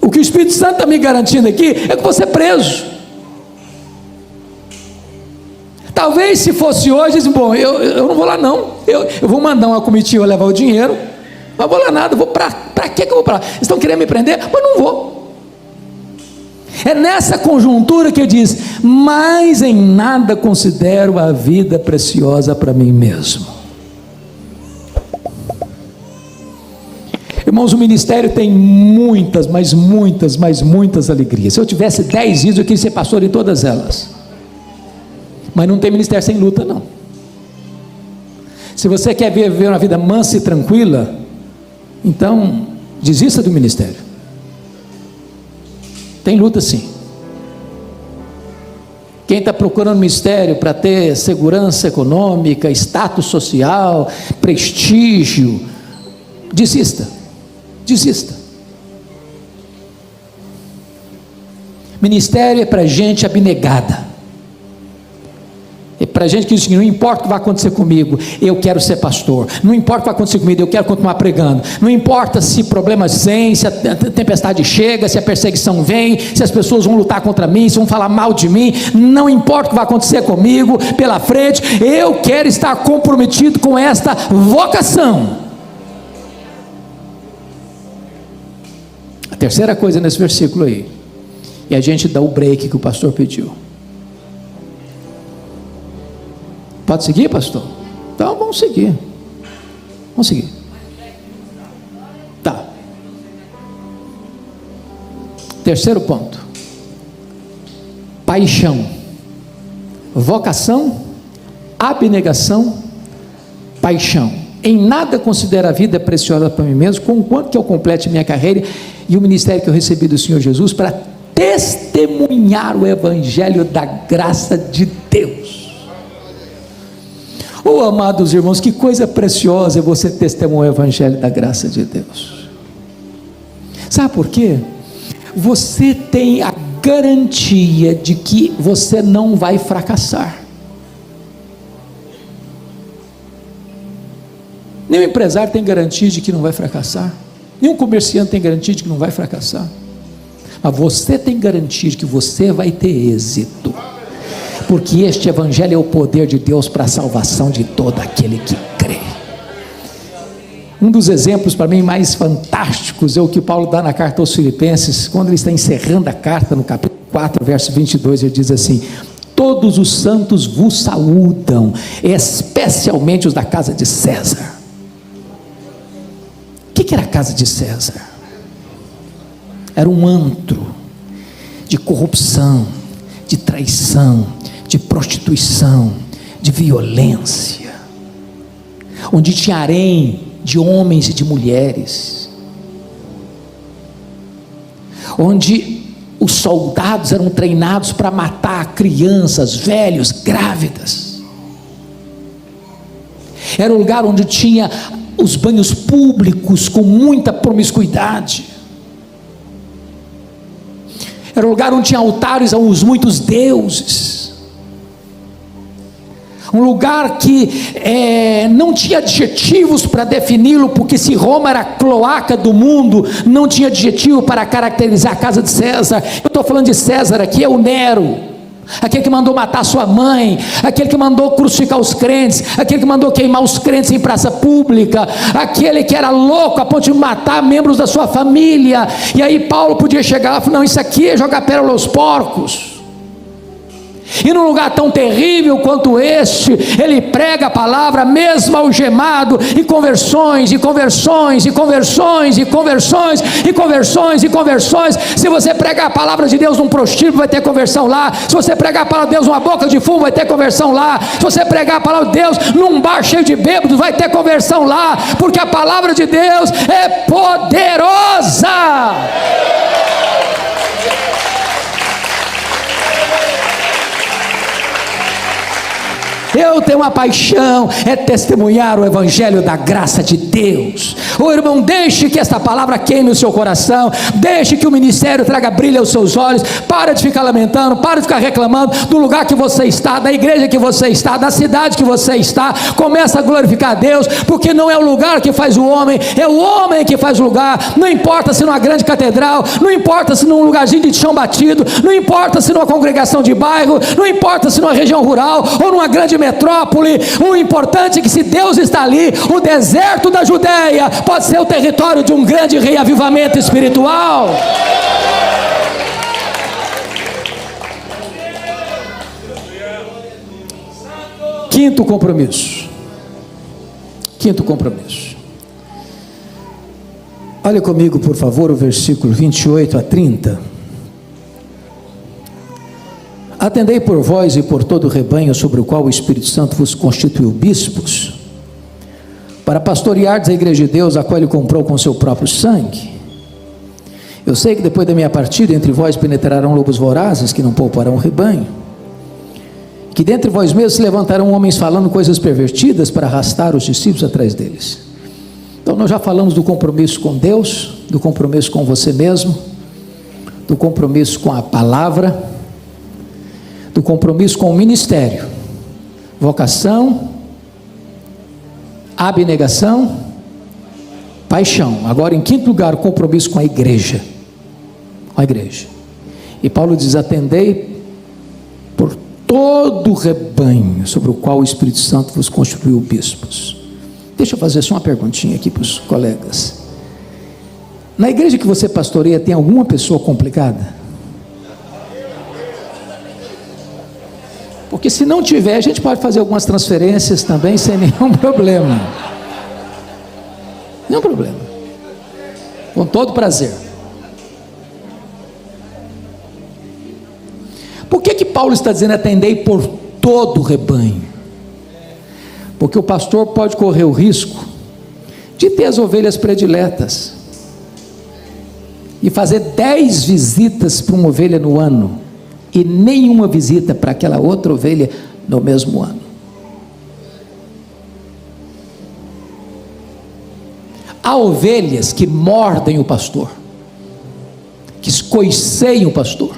Speaker 1: o que o Espírito Santo está me garantindo aqui é que vou ser preso. Talvez se fosse hoje, dizem: bom, eu não vou lá não, eu vou mandar uma comitiva levar o dinheiro, não vou lá nada, vou para que eu vou para lá? Eles estão querendo me prender? Mas não vou. É nessa conjuntura que ele diz: mas em nada considero a vida preciosa para mim mesmo. Irmãos, o ministério tem muitas alegrias. Se eu tivesse 10 vidas, eu queria ser pastor em todas elas. Mas não tem ministério sem luta, não. Se você quer viver uma vida mansa e tranquila, então desista do ministério. Tem luta sim. Quem está procurando ministério para ter segurança econômica, status social, prestígio, desista. Ministério é para gente abnegada. É para gente que diz: não importa o que vai acontecer comigo, eu quero ser pastor. Não importa o que vai acontecer comigo, eu quero continuar pregando. Não importa se problemas vêm, se a tempestade chega, se a perseguição vem, se as pessoas vão lutar contra mim, se vão falar mal de mim. Não importa o que vai acontecer comigo pela frente, eu quero estar comprometido com esta vocação. A terceira coisa nesse versículo aí, e a gente dá o break que o pastor pediu. O Pode seguir, pastor? Então vamos seguir. Vamos seguir. Tá. Terceiro ponto. Paixão. Vocação, abnegação, paixão. Em nada considero a vida preciosa para mim mesmo, conquanto que eu complete minha carreira e o ministério que eu recebi do Senhor Jesus para testemunhar o evangelho da graça de Deus. Oh, amados irmãos, que coisa preciosa é você testemunhar o evangelho da graça de Deus. Sabe por quê? Você tem a garantia de que você não vai fracassar. Nenhum empresário tem garantia de que não vai fracassar. Nenhum comerciante tem garantia de que não vai fracassar. Mas você tem garantia de que você vai ter êxito. Porque este evangelho é o poder de Deus para a salvação de todo aquele que crê. Um dos exemplos para mim mais fantásticos é o que Paulo dá na carta aos Filipenses, quando ele está encerrando a carta no capítulo 4, verso 22, ele diz assim: todos os santos vos saúdam, especialmente os da casa de César. O que era a casa de César? Era um antro de corrupção, de traição, de prostituição, de violência, onde tinha harém de homens e de mulheres, onde os soldados eram treinados para matar crianças, velhos, grávidas. Era um lugar onde tinha os banhos públicos com muita promiscuidade. Era um lugar onde tinha altares aos muitos deuses. Um lugar que não tinha adjetivos para defini-lo, porque se Roma era a cloaca do mundo, não tinha adjetivo para caracterizar a casa de César. Eu estou falando de César aqui, é o Nero, aquele que mandou matar sua mãe, aquele que mandou crucificar os crentes, aquele que mandou queimar os crentes em praça pública, aquele que era louco a ponto de matar membros da sua família. E aí Paulo podia chegar lá e falar: não, isso aqui é jogar pérola aos porcos. E num lugar tão terrível quanto este, ele prega a palavra mesmo algemado, e conversões, e conversões, e conversões, e conversões, e conversões, e conversões. Se você pregar a palavra de Deus num prostíbulo, vai ter conversão lá. Se você pregar a palavra de Deus numa boca de fumo, vai ter conversão lá. Se você pregar a palavra de Deus num bar cheio de bêbados, vai ter conversão lá, porque a palavra de Deus é poderosa. Eu tenho uma paixão, é testemunhar o evangelho da graça de Deus. Ô irmão, deixe que esta palavra queime o seu coração, deixe que o ministério traga brilho aos seus olhos. Para de ficar lamentando, para de ficar reclamando do lugar que você está, da igreja que você está, da cidade que você está. Começa a glorificar a Deus, porque não é o lugar que faz o homem, é o homem que faz o lugar. Não importa se numa grande catedral, não importa se num lugarzinho de chão batido, não importa se numa congregação de bairro, não importa se numa região rural ou numa grande metrópole. O importante é que, se Deus está ali, o deserto da Judeia pode ser o território de um grande reavivamento espiritual. Quinto compromisso. Olha comigo, por favor, o versículo 28 a 30. Atendei por vós e por todo o rebanho sobre o qual o Espírito Santo vos constituiu bispos, para pastoreardes a igreja de Deus, a qual ele comprou com seu próprio sangue. Eu sei que depois da minha partida entre vós penetrarão lobos vorazes, que não pouparão o rebanho, que dentre vós mesmos se levantarão homens falando coisas pervertidas para arrastar os discípulos atrás deles. Então nós já falamos do compromisso com Deus, do compromisso com você mesmo, do compromisso com a palavra, do compromisso com o ministério, vocação, abnegação, paixão. Agora, em quinto lugar, o compromisso com a igreja. Com a igreja. E Paulo diz: atendei por todo o rebanho sobre o qual o Espírito Santo vos constituiu bispos. Deixa eu fazer só uma perguntinha aqui para os colegas. Na igreja que você pastoreia, tem alguma pessoa complicada? Porque se não tiver, a gente pode fazer algumas transferências também sem nenhum problema. Nenhum problema. Com todo prazer. Por que Paulo está dizendo atendei por todo o rebanho? Porque o pastor pode correr o risco de ter as ovelhas prediletas e fazer 10 visitas para uma ovelha no ano e nenhuma visita para aquela outra ovelha no mesmo ano. Há ovelhas que mordem o pastor, que escoiceiam o pastor,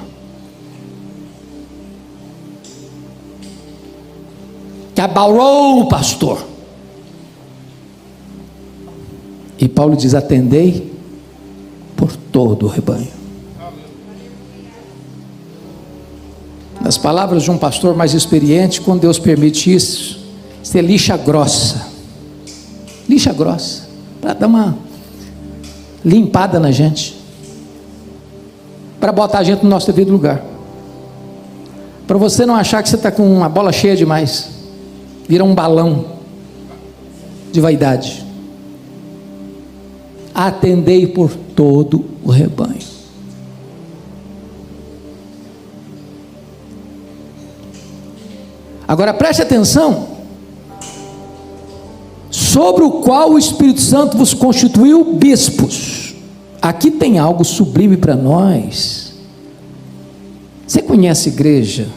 Speaker 1: que abalou o pastor. E Paulo diz: atendei por todo o rebanho. Nas palavras de um pastor mais experiente, quando Deus permite isso é lixa grossa, para dar uma limpada na gente, para botar a gente no nosso devido lugar, para você não achar que você está com uma bola cheia demais, vira um balão de vaidade. Atendei por todo o rebanho. Agora preste atenção, sobre o qual o Espírito Santo vos constituiu bispos. Aqui tem algo sublime para nós. Você conhece igreja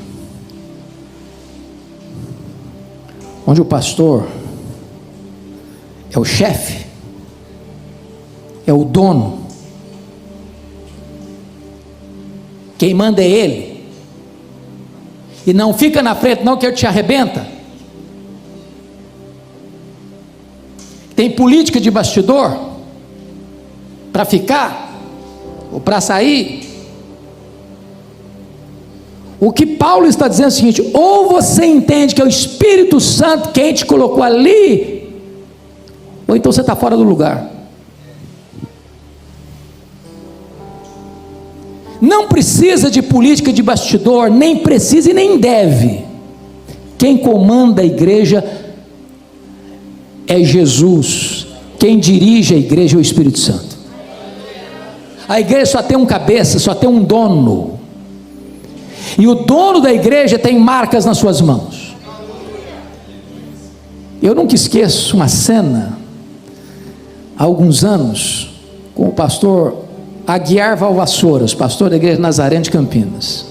Speaker 1: onde o pastor é o chefe, é o dono, quem manda é ele, e não fica na frente não, que ele te arrebenta? Tem política de bastidor para ficar ou para sair? O que Paulo está dizendo é o seguinte: ou você entende que é o Espírito Santo quem te colocou ali, ou então você está fora do lugar. Não precisa de política de bastidor, nem precisa e nem deve. Quem comanda a igreja é Jesus. Quem dirige a igreja é o Espírito Santo. A igreja só tem um cabeça, só tem um dono. E o dono da igreja tem marcas nas suas mãos. Eu nunca esqueço uma cena, há alguns anos, com o pastor Aguiar Valvassouras, pastor da igreja Nazareno de Campinas.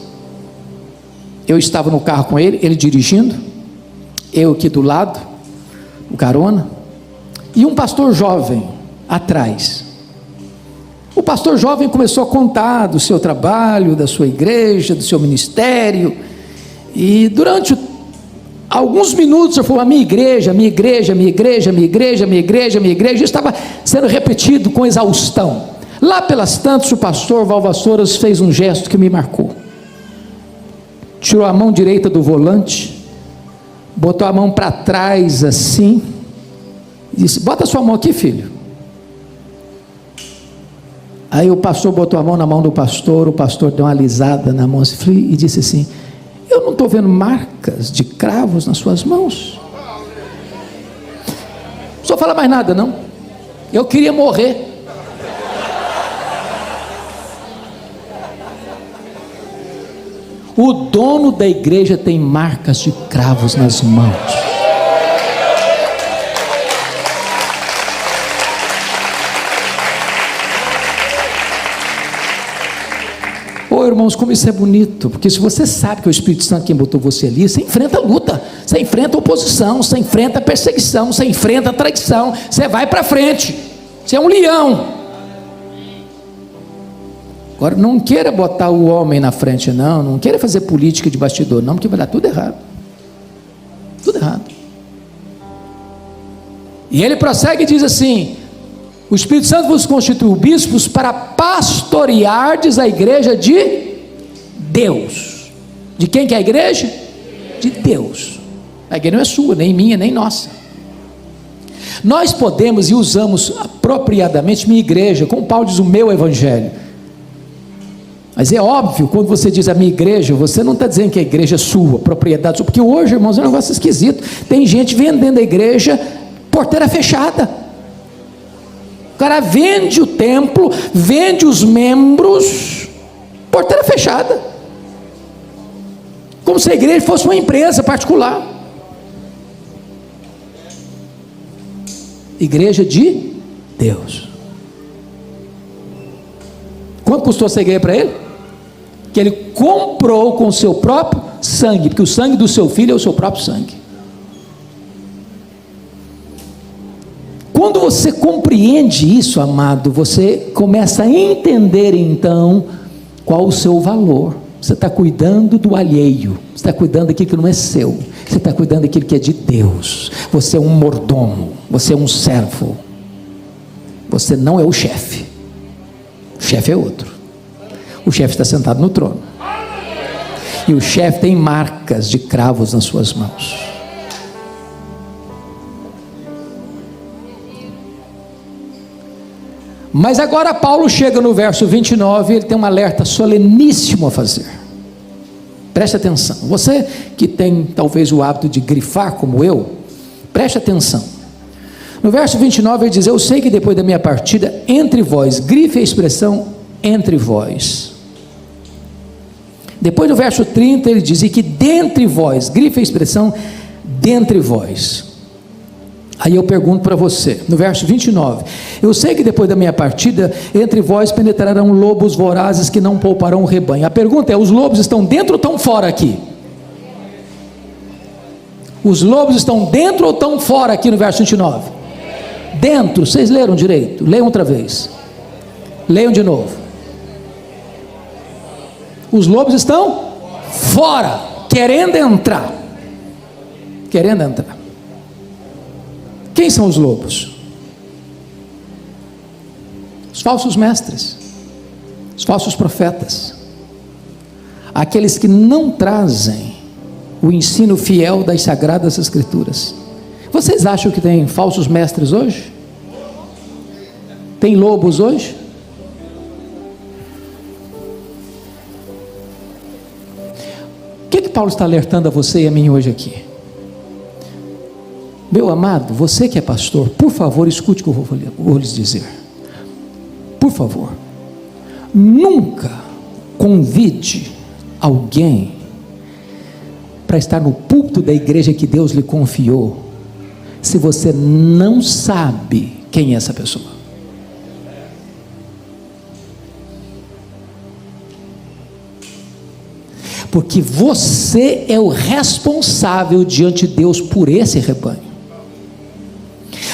Speaker 1: Eu estava no carro com ele dirigindo, eu aqui do lado, o carona, e um pastor jovem atrás. O pastor jovem começou a contar do seu trabalho, da sua igreja, do seu ministério, e durante alguns minutos eu falei: a minha igreja, minha igreja, minha igreja, minha igreja, minha igreja, minha igreja, estava sendo repetido com exaustão. Lá pelas tantas, o pastor Valvassouras fez um gesto que me marcou. Tirou a mão direita do volante, botou a mão para trás assim, e disse: bota a sua mão aqui, filho. Aí o pastor botou a mão na mão do pastor, o pastor deu uma alisada na mão e disse assim: eu não estou vendo marcas de cravos nas suas mãos. Não só fala mais nada não, eu queria morrer. O dono da igreja tem marcas de cravos nas mãos. Ô irmãos, como isso é bonito, porque se você sabe que é o Espírito Santo quem botou você ali, você enfrenta a luta, você enfrenta a oposição, você enfrenta a perseguição, você enfrenta a traição, você vai para frente, você é um leão. Agora, não queira botar o homem na frente, não queira fazer política de bastidor, não, porque vai dar tudo errado. Tudo errado. E ele prossegue e diz assim: o Espírito Santo vos constituiu bispos para pastoreardes a igreja de Deus. De quem que é a igreja? De Deus. A igreja não é sua, nem minha, nem nossa. Nós podemos e usamos apropriadamente minha igreja, como Paulo diz, o meu evangelho. Mas é óbvio, quando você diz a minha igreja, você não está dizendo que a igreja é sua, propriedade sua, porque hoje, irmãos, é um negócio esquisito. Tem gente vendendo a igreja, porteira fechada. O cara vende o templo, vende os membros, porteira fechada. Como se a igreja fosse uma empresa particular. Igreja de Deus. Quanto custou essa igreja para ele? Que ele comprou com o seu próprio sangue, porque o sangue do seu filho é o seu próprio sangue. Quando você compreende isso, amado, você começa a entender então qual o seu valor. Você está cuidando do alheio, você está cuidando daquilo que não é seu, você está cuidando daquilo que é de Deus. Você é um mordomo, você é um servo, você não é o chefe. O chefe é outro. O chefe está sentado no trono, e o chefe tem marcas de cravos nas suas mãos. Mas agora Paulo chega no verso 29, ele tem um alerta soleníssimo a fazer. Preste atenção. Você que tem talvez o hábito de grifar como eu, preste atenção. No verso 29 ele diz: eu sei que depois da minha partida, entre vós, grife a expressão entre vós. Depois no verso 30 ele diz: e que dentre vós, grife a expressão dentre vós. Aí eu pergunto para você, no verso 29, eu sei que depois da minha partida, entre vós penetrarão lobos vorazes que não pouparão o rebanho. A pergunta é: os lobos estão dentro ou estão fora aqui? Os lobos estão dentro ou estão fora aqui no verso 29? Dentro. Vocês leram direito? Leiam outra vez. Leiam de novo. Os lobos estão fora, querendo entrar. Querendo entrar. Quem são os lobos? Os falsos mestres, os falsos profetas, aqueles que não trazem o ensino fiel das Sagradas Escrituras. Vocês acham que tem falsos mestres hoje? Tem lobos hoje? O que Paulo está alertando a você e a mim hoje aqui? Meu amado, você que é pastor, por favor, escute o que eu vou lhes dizer. Por favor, nunca convide alguém para estar no púlpito da igreja que Deus lhe confiou, se você não sabe quem é essa pessoa. Porque você é o responsável diante de Deus por esse rebanho.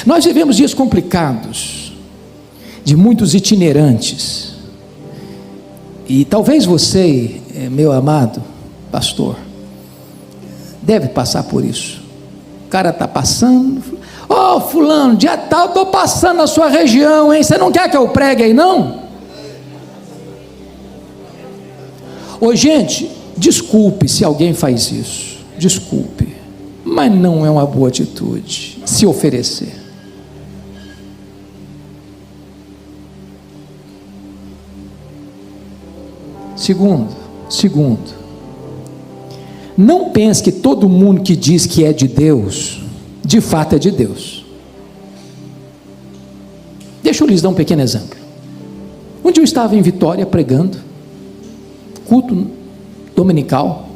Speaker 1: Nós vivemos dias complicados, de muitos itinerantes, e talvez você, meu amado pastor, deve passar por isso. O cara está passando, fulano, dia tal, estou passando na sua região, hein? Você não quer que eu pregue aí não? Gente, desculpe se alguém faz isso, desculpe, mas não é uma boa atitude se oferecer. Segundo, não pense que todo mundo que diz que é de Deus, de fato é de Deus. Deixa eu lhes dar um pequeno exemplo. Um dia eu estava em Vitória pregando, culto dominical,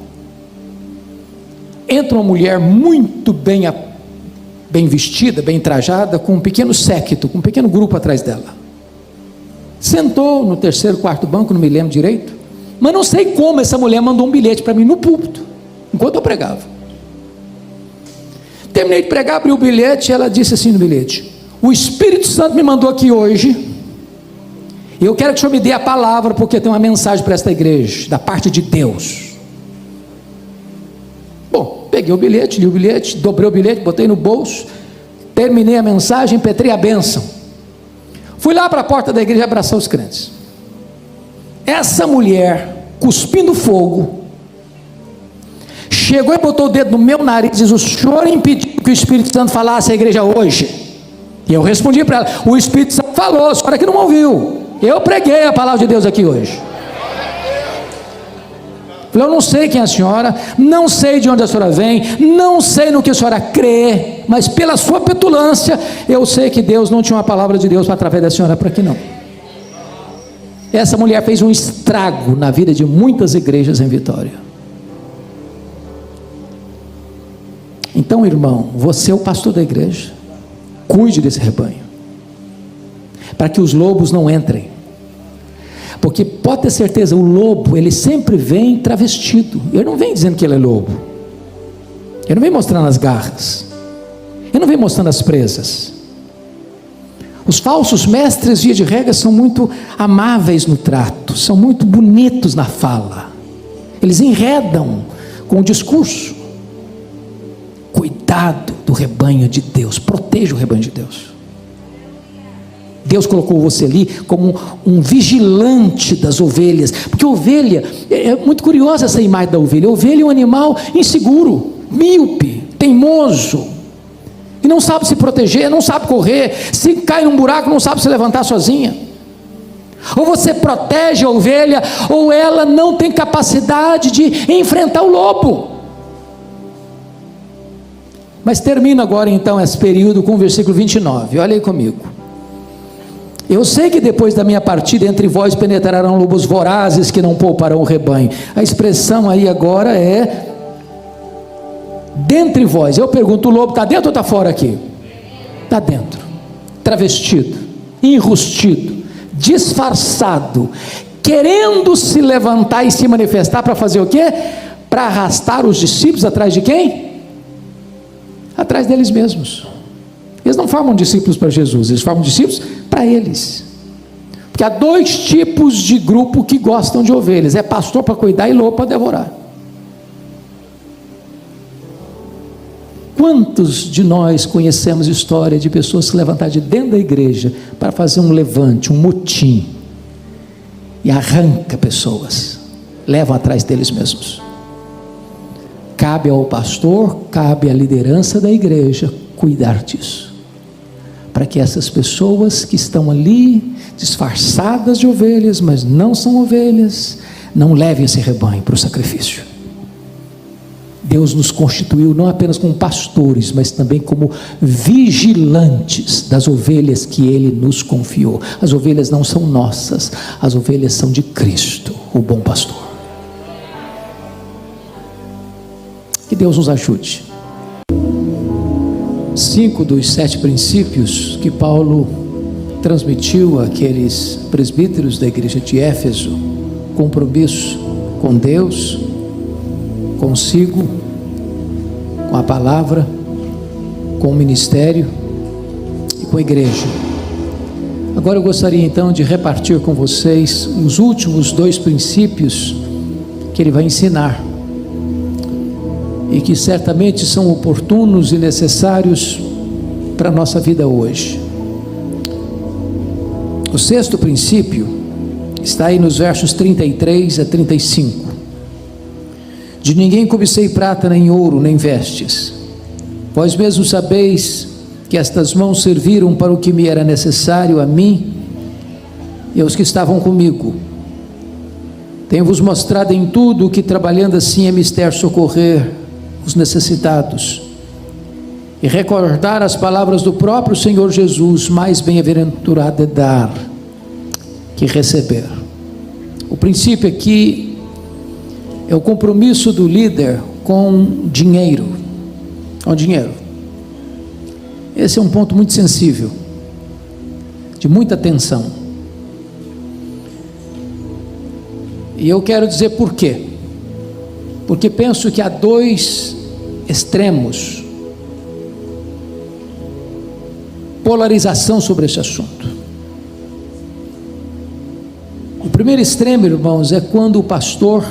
Speaker 1: entra uma mulher muito bem vestida, bem trajada, com um pequeno séquito, com um pequeno grupo atrás dela. Sentou no terceiro, quarto banco, não me lembro direito, mas não sei como essa mulher mandou um bilhete para mim no púlpito, enquanto eu pregava. Terminei de pregar, abri o bilhete, e ela disse assim no bilhete: o Espírito Santo me mandou aqui hoje, e eu quero que o senhor me dê a palavra, porque tem uma mensagem para esta igreja, da parte de Deus. Bom, peguei o bilhete, li o bilhete, dobrei o bilhete, botei no bolso, terminei a mensagem, impetrei a bênção, fui lá para a porta da igreja abraçar os crentes. Essa mulher, cuspindo fogo, chegou e botou o dedo no meu nariz e diz: o senhor impediu que o Espírito Santo falasse à igreja hoje? E eu respondi para ela: o Espírito Santo falou, a senhora que não ouviu, eu preguei a palavra de Deus aqui hoje. Falei: eu não sei quem é a senhora, não sei de onde a senhora vem, não sei no que a senhora crê, mas pela sua petulância, eu sei que Deus não tinha uma palavra de Deus através da senhora para aqui não. Essa mulher fez um estrago na vida de muitas igrejas em Vitória. Então, irmão, você é o pastor da igreja, cuide desse rebanho, para que os lobos não entrem. Porque pode ter certeza, o lobo, ele sempre vem travestido. Ele não vem dizendo que ele é lobo. Ele não vem mostrando as garras. Ele não vem mostrando as presas. Os falsos mestres, via de regra, são muito amáveis no trato, são muito bonitos na fala. Eles enredam com o discurso. Cuidado do rebanho de Deus, proteja o rebanho de Deus. Deus colocou você ali como um vigilante das ovelhas, porque ovelha, é muito curiosa essa imagem da ovelha. A ovelha é um animal inseguro, míope, teimoso, e não sabe se proteger, não sabe correr, se cai num buraco não sabe se levantar sozinha. Ou você protege a ovelha, ou ela não tem capacidade de enfrentar o lobo. Mas termino agora então esse período com o versículo 29, olha aí comigo. Eu sei que depois da minha partida entre vós penetrarão lobos vorazes que não pouparão o rebanho. A expressão aí agora é dentre vós. Eu pergunto, o lobo está dentro ou está fora aqui? Está dentro, travestido, enrustido, disfarçado, querendo se levantar e se manifestar para fazer o quê? Para arrastar os discípulos atrás de quem? Atrás deles mesmos. Eles não formam discípulos para Jesus, eles formam discípulos para eles. Porque há dois tipos de grupo que gostam de ovelhas: é pastor para cuidar e lobo para devorar. Quantos de nós conhecemos história de pessoas se levantar de dentro da igreja para fazer um levante, um motim, e arranca pessoas, levam atrás deles mesmos? Cabe ao pastor, cabe à liderança da igreja cuidar disso, para que essas pessoas que estão ali disfarçadas de ovelhas, mas não são ovelhas, não levem esse rebanho para o sacrifício. Deus nos constituiu não apenas como pastores, mas também como vigilantes das ovelhas que Ele nos confiou. As ovelhas não são nossas, as ovelhas são de Cristo, o bom pastor. Que Deus nos ajude. 5 dos 7 princípios que Paulo transmitiu àqueles presbíteros da igreja de Éfeso: compromisso com Deus, consigo, com a palavra, com o ministério e com a igreja. Agora eu gostaria então de repartir com vocês os últimos 2 princípios que ele vai ensinar, e que certamente são oportunos e necessários para a nossa vida hoje. O 6º princípio está aí nos versos 33 a 35. De ninguém cobicei prata, nem ouro, nem vestes. Vós mesmos sabeis que estas mãos serviram para o que me era necessário a mim e aos que estavam comigo. Tenho-vos mostrado em tudo que, trabalhando assim, é mister socorrer os necessitados e recordar as palavras do próprio Senhor Jesus: mais bem-aventurado é dar que receber. O princípio aqui é o compromisso do líder com dinheiro. Com dinheiro. Esse é um ponto muito sensível, de muita atenção. E eu quero dizer por quê. Porque penso que há 2 extremos, polarização sobre esse assunto. O primeiro extremo, irmãos, é quando o pastor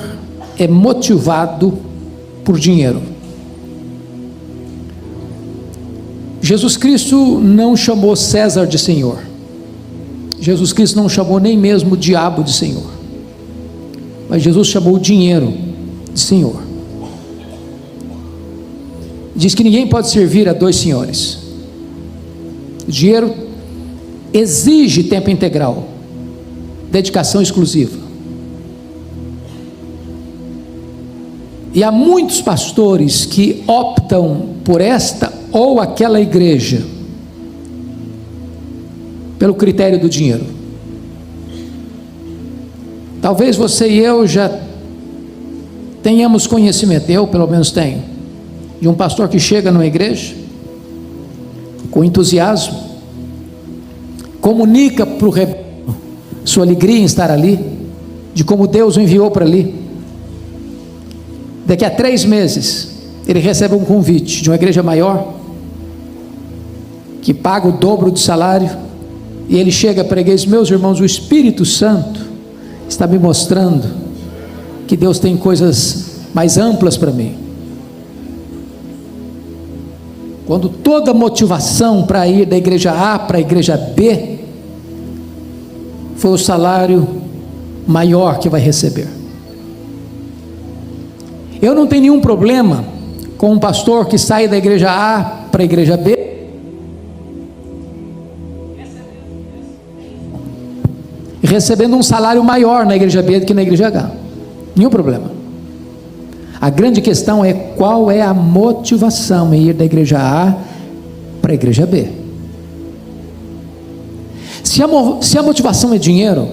Speaker 1: é motivado por dinheiro. Jesus Cristo não chamou César de Senhor. Jesus Cristo não chamou nem mesmo o diabo de Senhor. Mas Jesus chamou o dinheiro de Senhor. Diz que ninguém pode servir a 2 senhores. O dinheiro exige tempo integral, dedicação exclusiva. E há muitos pastores que optam por esta ou aquela igreja, pelo critério do dinheiro. Talvez você e eu já tenhamos conhecimento, eu pelo menos tenho, de um pastor que chega numa igreja, com entusiasmo, comunica para o rebanho sua alegria em estar ali, de como Deus o enviou para ali. Daqui a 3 meses, ele recebe um convite de uma igreja maior, que paga o dobro do salário, e ele chega para a igreja e diz: meus irmãos, o Espírito Santo está me mostrando que Deus tem coisas mais amplas para mim. Quando toda motivação para ir da igreja A para a igreja B foi o salário maior que vai receber. Eu não tenho nenhum problema com um pastor que sai da igreja A para a igreja B recebendo um salário maior na igreja B do que na igreja H. Nenhum problema. A grande questão é qual é a motivação em ir da igreja A para a igreja B. Se a motivação é dinheiro,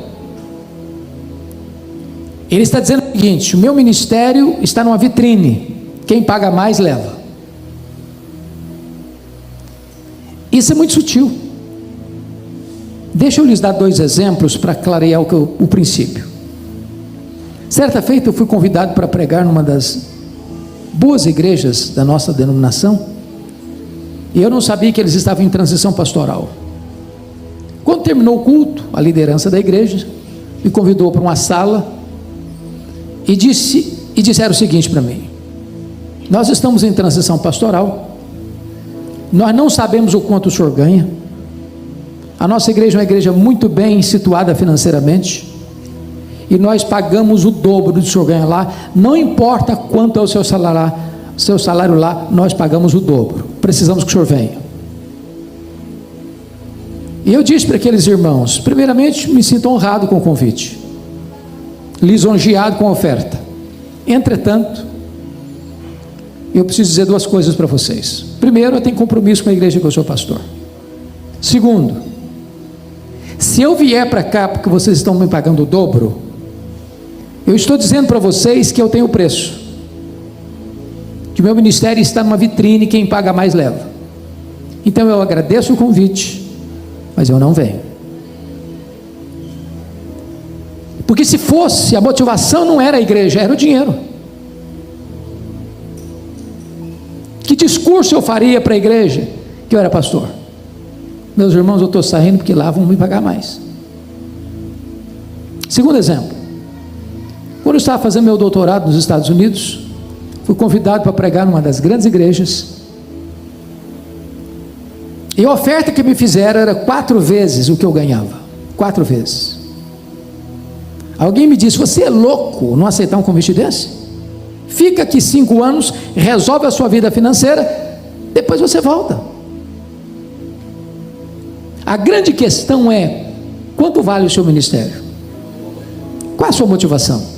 Speaker 1: ele está dizendo o seguinte: o meu ministério está numa vitrine, quem paga mais leva. Isso é muito sutil. Deixa eu lhes dar 2 exemplos para clarear o princípio. Certa feita eu fui convidado para pregar numa das boas igrejas da nossa denominação, e eu não sabia que eles estavam em transição pastoral. Quando terminou o culto, a liderança da igreja me convidou para uma sala e disseram o seguinte para mim: nós estamos em transição pastoral, nós não sabemos o quanto o senhor ganha, a nossa igreja é uma igreja muito bem situada financeiramente, e nós pagamos o dobro do que o senhor ganha lá, não importa quanto é o seu salário lá, nós pagamos o dobro, precisamos que o senhor venha. E eu disse para aqueles irmãos: primeiramente, me sinto honrado com o convite, lisonjeado com a oferta. Entretanto, eu preciso dizer 2 coisas para vocês. Primeiro, eu tenho compromisso com a igreja que eu sou pastor. Segundo, se eu vier para cá porque vocês estão me pagando o dobro, eu estou dizendo para vocês que eu tenho preço, que o meu ministério está numa vitrine, quem paga mais leva. Então eu agradeço o convite, mas eu não venho. Porque se fosse, a motivação não era a igreja, era o dinheiro. Que discurso eu faria para a igreja que eu era pastor? Meus irmãos, eu estou saindo porque lá vão me pagar mais. Segundo exemplo, quando eu estava fazendo meu doutorado nos Estados Unidos, fui convidado para pregar numa das grandes igrejas, e a oferta que me fizeram era 4 vezes o que eu ganhava. 4 vezes. Alguém me disse: você é louco não aceitar um convite desse? Fica aqui 5 anos, resolve a sua vida financeira, depois você volta. A grande questão é: quanto vale o seu ministério? Qual a sua motivação?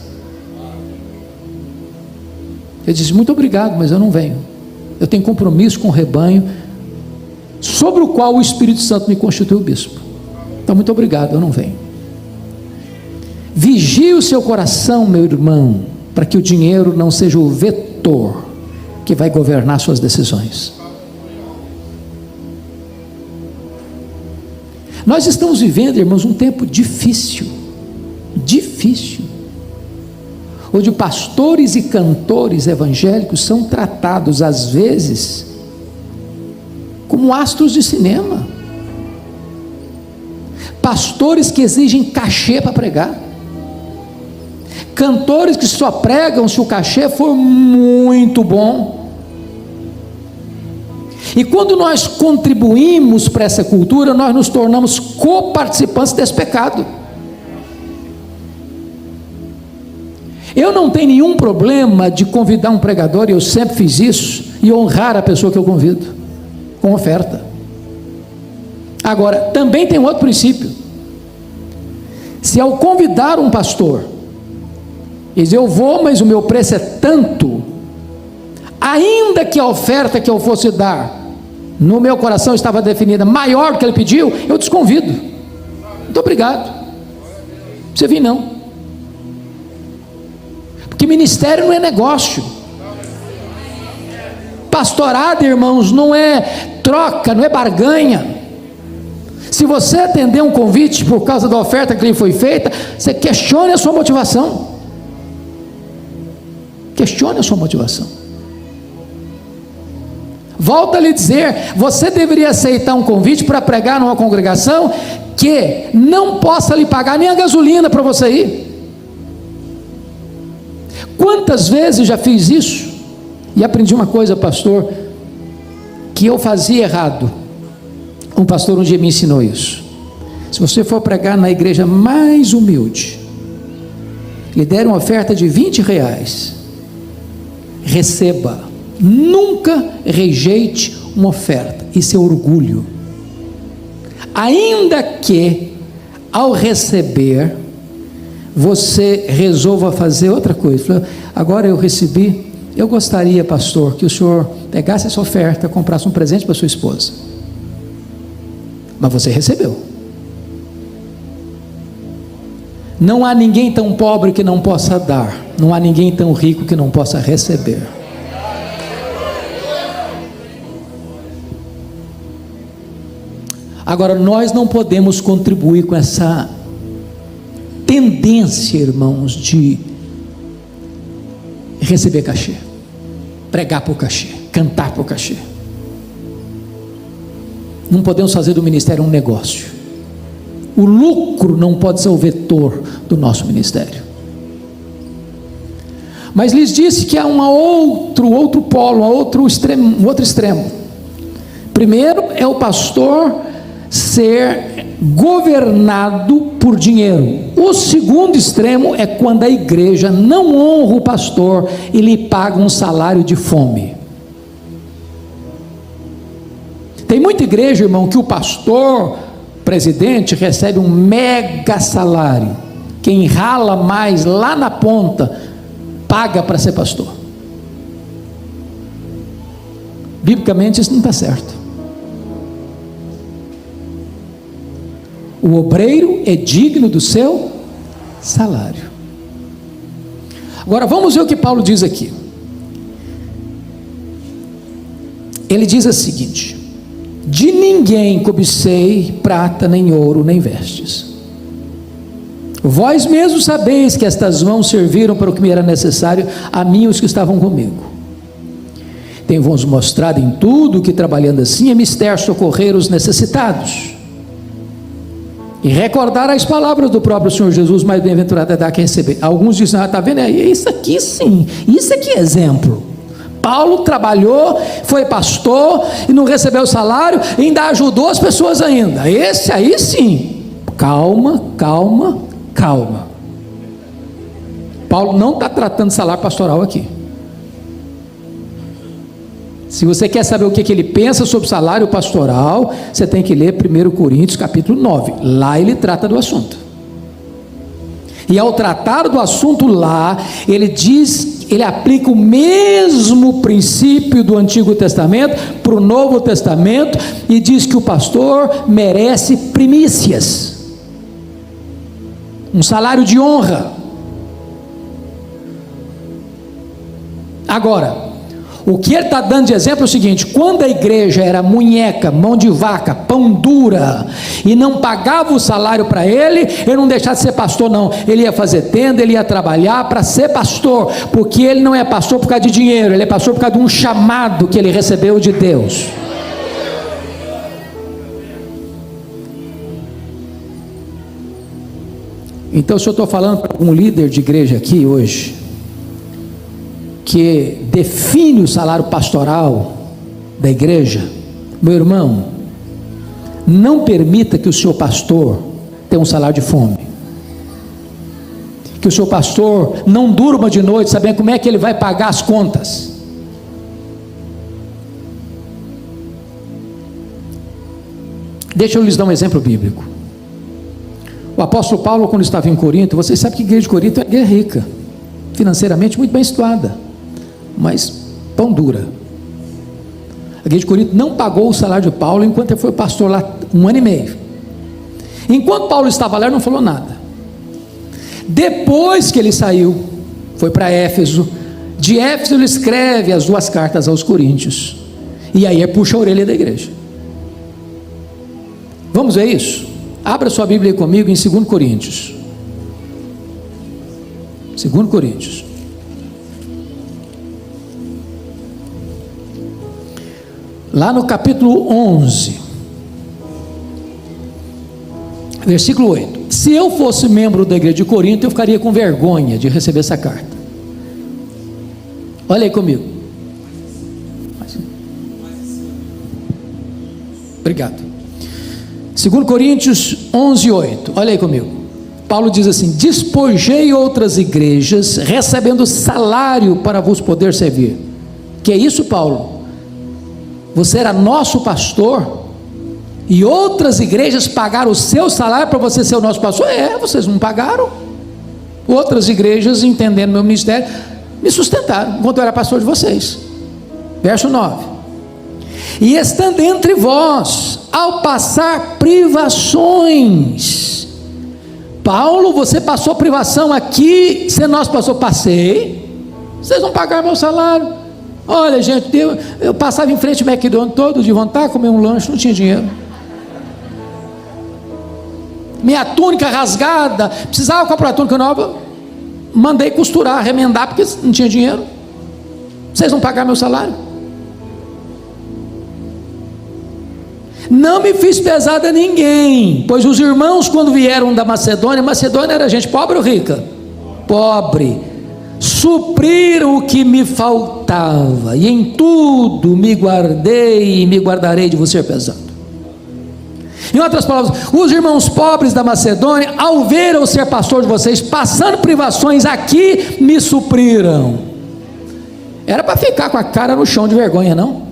Speaker 1: Eu disse: muito obrigado, mas eu não venho. Eu tenho compromisso com o rebanho, sobre o qual o Espírito Santo me constituiu bispo. Então, muito obrigado, eu não venho. Vigie o seu coração, meu irmão, para que o dinheiro não seja o vetor que vai governar suas decisões. Nós estamos vivendo, irmãos, um tempo difícil, onde pastores e cantores evangélicos são tratados às vezes como astros de cinema, pastores que exigem cachê para pregar, cantores que só pregam se o cachê for muito bom. E quando nós contribuímos para essa cultura, nós nos tornamos coparticipantes desse pecado. Eu não tenho nenhum problema de convidar um pregador, e eu sempre fiz isso, e honrar a pessoa que eu convido, com oferta. Agora, também tem um outro princípio. Se ao convidar um pastor, ele diz: eu vou, mas o meu preço é tanto, ainda que a oferta que eu fosse dar, no meu coração estava definida maior do que ele pediu, eu desconvido. Muito obrigado. Você vir não. Porque ministério não é negócio. Pastorado, irmãos, não é troca, não é barganha. Se você atender um convite por causa da oferta que lhe foi feita, você questione a sua motivação. Questione a sua motivação. Volto a lhe dizer, você deveria aceitar um convite para pregar numa congregação que não possa lhe pagar nem a gasolina para você ir. Quantas vezes já fiz isso? E aprendi uma coisa, pastor, que eu fazia errado. Um pastor um dia me ensinou isso. Se você for pregar na igreja mais humilde, lhe der uma oferta de R$20, receba. Nunca rejeite uma oferta. Isso é orgulho. Ainda que ao receber você resolva fazer outra coisa. Agora eu recebi, eu gostaria, pastor, que o senhor pegasse essa oferta, comprasse um presente para sua esposa. Mas você recebeu. Não há ninguém tão pobre que não possa dar. Não há ninguém tão rico que não possa receber. Agora, nós não podemos contribuir com essa tendência, irmãos, de receber cachê, pregar por cachê, cantar por cachê. Não podemos fazer do ministério um negócio. O lucro não pode ser o vetor do nosso ministério. Mas lhes disse que há outro polo, um outro extremo. Primeiro é o pastor ser governado por dinheiro. O segundo extremo é quando a igreja não honra o pastor e lhe paga um salário de fome. Tem muita igreja, irmão, que o pastor, presidente, recebe um mega salário. Quem rala mais lá na ponta, paga para ser pastor. Biblicamente isso não está certo. O obreiro é digno do seu salário. Agora vamos ver o que Paulo diz aqui. Ele diz o seguinte: de ninguém cobicei prata, nem ouro, nem vestes. Vós mesmos sabeis que estas mãos serviram para o que me era necessário, a mim e os que estavam comigo. Tenho-vos mostrado em tudo que, trabalhando assim, é mister socorrer os necessitados, e recordar as palavras do próprio Senhor Jesus: mais bem-aventurado é dar que receber. Alguns dizem: está vendo? É isso aqui sim, isso aqui é exemplo. Paulo trabalhou, foi pastor e não recebeu salário, e ainda ajudou as pessoas ainda. Esse aí sim. Calma. Paulo não está tratando de salário pastoral aqui. Se você quer saber o que ele pensa sobre salário pastoral, você tem que ler 1 Coríntios capítulo 9, lá ele trata do assunto. E ao tratar do assunto lá, ele diz, ele aplica o mesmo princípio do Antigo Testamento para o Novo Testamento, e diz que o pastor merece primícias, um salário de honra. Agora, o que ele está dando de exemplo é o seguinte: quando a igreja era munheca, mão de vaca, pão dura, e não pagava o salário para ele não deixava de ser pastor não. Ele ia fazer tenda, ele ia trabalhar para ser pastor, porque ele não é pastor por causa de dinheiro, ele é pastor por causa de um chamado que ele recebeu de Deus. Então, se eu estou falando para um líder de igreja aqui hoje, que define o salário pastoral da igreja, meu irmão, não permita que o seu pastor tenha um salário de fome, que o seu pastor não durma de noite sabendo como é que ele vai pagar as contas. Deixa eu lhes dar um exemplo bíblico. O apóstolo Paulo, quando estava em Corinto, vocês sabem que a igreja de Corinto é uma igreja rica, financeiramente muito bem situada, mas pão dura. A igreja de Corinto não pagou o salário de Paulo enquanto ele foi pastor lá 1 ano e meio. Enquanto Paulo estava lá, ele não falou nada. Depois que ele saiu, foi para Éfeso. De Éfeso ele escreve as 2 cartas aos Coríntios. E aí ele puxa a orelha da igreja. Vamos ver isso? Abra sua Bíblia aí comigo em 2 Coríntios. 2 Coríntios. Lá no capítulo 11, versículo 8. Se eu fosse membro da igreja de Corinto, eu ficaria com vergonha de receber essa carta. Olha aí comigo. Obrigado. 2 Coríntios 11, 8. Olha aí comigo. Paulo diz assim: despojei outras igrejas, recebendo salário para vos poder servir. Que é isso, Paulo? Você era nosso pastor e outras igrejas pagaram o seu salário para você ser o nosso pastor? Vocês não pagaram. Outras igrejas, entendendo meu ministério, me sustentaram enquanto eu era pastor de vocês. Verso 9. E estando entre vós, ao passar privações. Paulo, você passou privação aqui, sendo nosso pastor? Passei. Vocês não pagaram meu salário. Olha, gente, eu passava em frente ao McDonald's todo de vontade, comer um lanche, não tinha dinheiro. Minha túnica rasgada, precisava comprar túnica nova, mandei costurar, remendar, porque não tinha dinheiro. Vocês não pagaram meu salário. Não me fiz pesada a ninguém, pois os irmãos, quando vieram da Macedônia, Macedônia era gente pobre ou rica? Pobre. Supriram o que me faltava, e em tudo me guardei e me guardarei de você ser pesado. Em outras palavras, os irmãos pobres da Macedônia, ao ver eu ser pastor de vocês, passando privações aqui, me supriram. Era para ficar com a cara no chão de vergonha, não?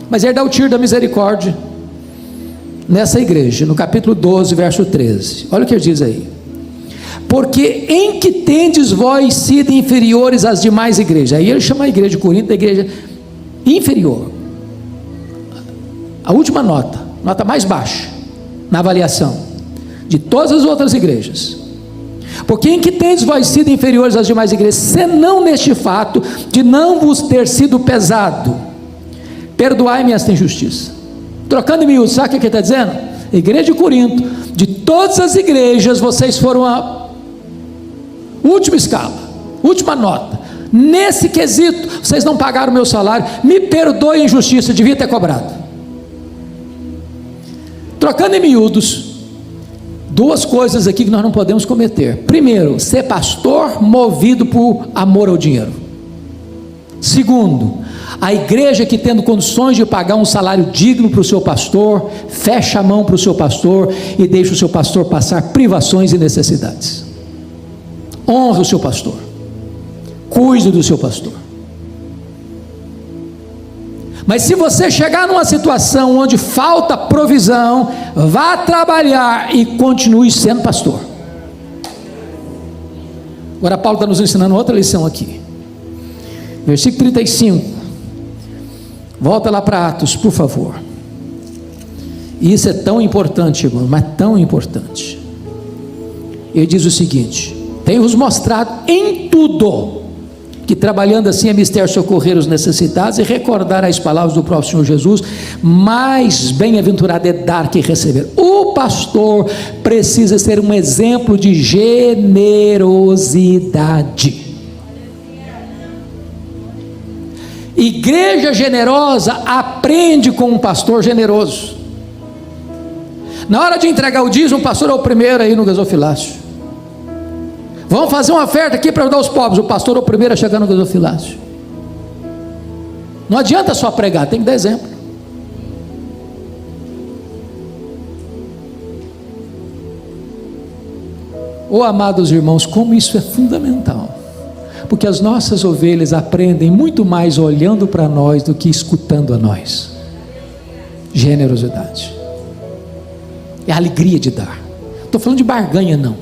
Speaker 1: Mas ele dá o tiro da misericórdia nessa igreja, no capítulo 12, verso 13. Olha o que ele diz aí: porque em que tendes vós sido inferiores às demais igrejas? Aí ele chama a igreja de Corinto da igreja inferior, a última nota mais baixa na avaliação de todas as outras igrejas. Porque em que tendes vós sido inferiores às demais igrejas, senão neste fato de não vos ter sido pesado? Perdoai-me esta injustiça. Trocando em miúdos, sabe o que ele está dizendo? Igreja de Corinto, de todas as igrejas, vocês foram a última escala, última nota. Nesse quesito, vocês não pagaram o meu salário. Me perdoe a injustiça, devia ter cobrado. Trocando em miúdos, 2 coisas aqui que nós não podemos cometer. Primeiro, ser pastor movido por amor ao dinheiro. Segundo, a igreja que, tendo condições de pagar um salário digno para o seu pastor, fecha a mão para o seu pastor e deixa o seu pastor passar privações e necessidades. Honre o seu pastor, cuide do seu pastor. Mas se você chegar numa situação onde falta provisão, vá trabalhar e continue sendo pastor. Agora Paulo está nos ensinando outra lição aqui. Versículo 35. Volta lá para Atos, por favor. Isso é tão importante, irmão, mas tão importante. Ele diz o seguinte: tenho-vos mostrado em tudo que trabalhando assim é mister socorrer os necessitados e recordar as palavras do próprio Senhor Jesus: mais bem-aventurado é dar que receber. O pastor precisa ser um exemplo de generosidade. Igreja generosa aprende com um pastor generoso. Na hora de entregar o dízimo, o pastor é o primeiro aí no gasofilácio. Vamos fazer uma oferta aqui para ajudar os pobres. O pastor é o primeiro a chegar no gasofilácio. Não adianta só pregar, tem que dar exemplo. Oh, amados irmãos, como isso é fundamental. Porque as nossas ovelhas aprendem muito mais olhando para nós do que escutando a nós. Generosidade é a alegria de dar. Não estou falando de barganha, não.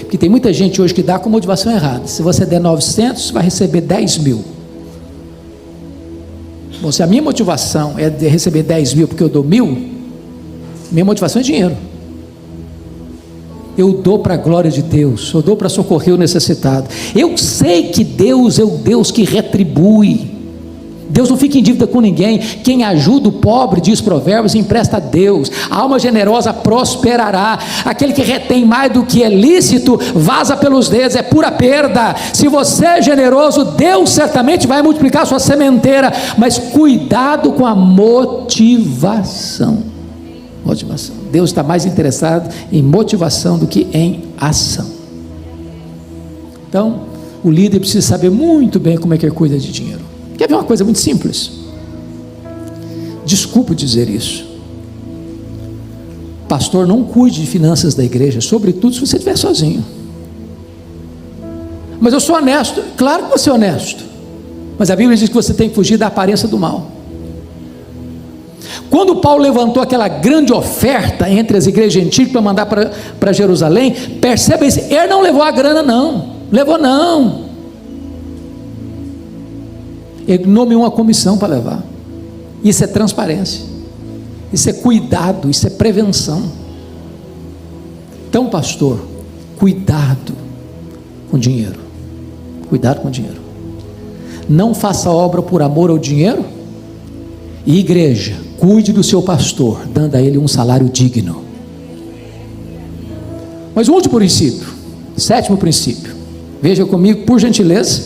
Speaker 1: Porque tem muita gente hoje que dá com motivação errada. Se você der 900, vai receber 10 mil. Bom, se a minha motivação é de receber 10 mil porque eu dou 1.000, minha motivação é dinheiro. Eu dou para a glória de Deus, eu dou para socorrer o necessitado. Eu sei que Deus é o Deus que retribui. Deus não fica em dívida com ninguém. Quem ajuda o pobre, diz Provérbios, empresta a Deus. A alma generosa prosperará. Aquele que retém mais do que é lícito, vaza pelos dedos, é pura perda. Se você é generoso, Deus certamente vai multiplicar a sua sementeira, mas cuidado com a motivação. Deus está mais interessado em motivação do que em ação. Então, o líder precisa saber muito bem como é que ele cuida de dinheiro. Quer ver uma coisa muito simples? Desculpe dizer isso. Pastor, não cuide de finanças da igreja, sobretudo se você estiver sozinho. Mas eu sou honesto. Claro que você é honesto, mas a Bíblia diz que você tem que fugir da aparência do mal. Quando Paulo levantou aquela grande oferta entre as igrejas antigas para mandar para Jerusalém, perceba isso, ele não levou a grana não, ele nomeou uma comissão para levar. Isso é transparência, isso é cuidado, isso é prevenção. Então, pastor, cuidado com dinheiro, não faça obra por amor ao dinheiro. E igreja, cuide do seu pastor, dando a ele um salário digno. Mas o último princípio, 7º princípio, veja comigo por gentileza,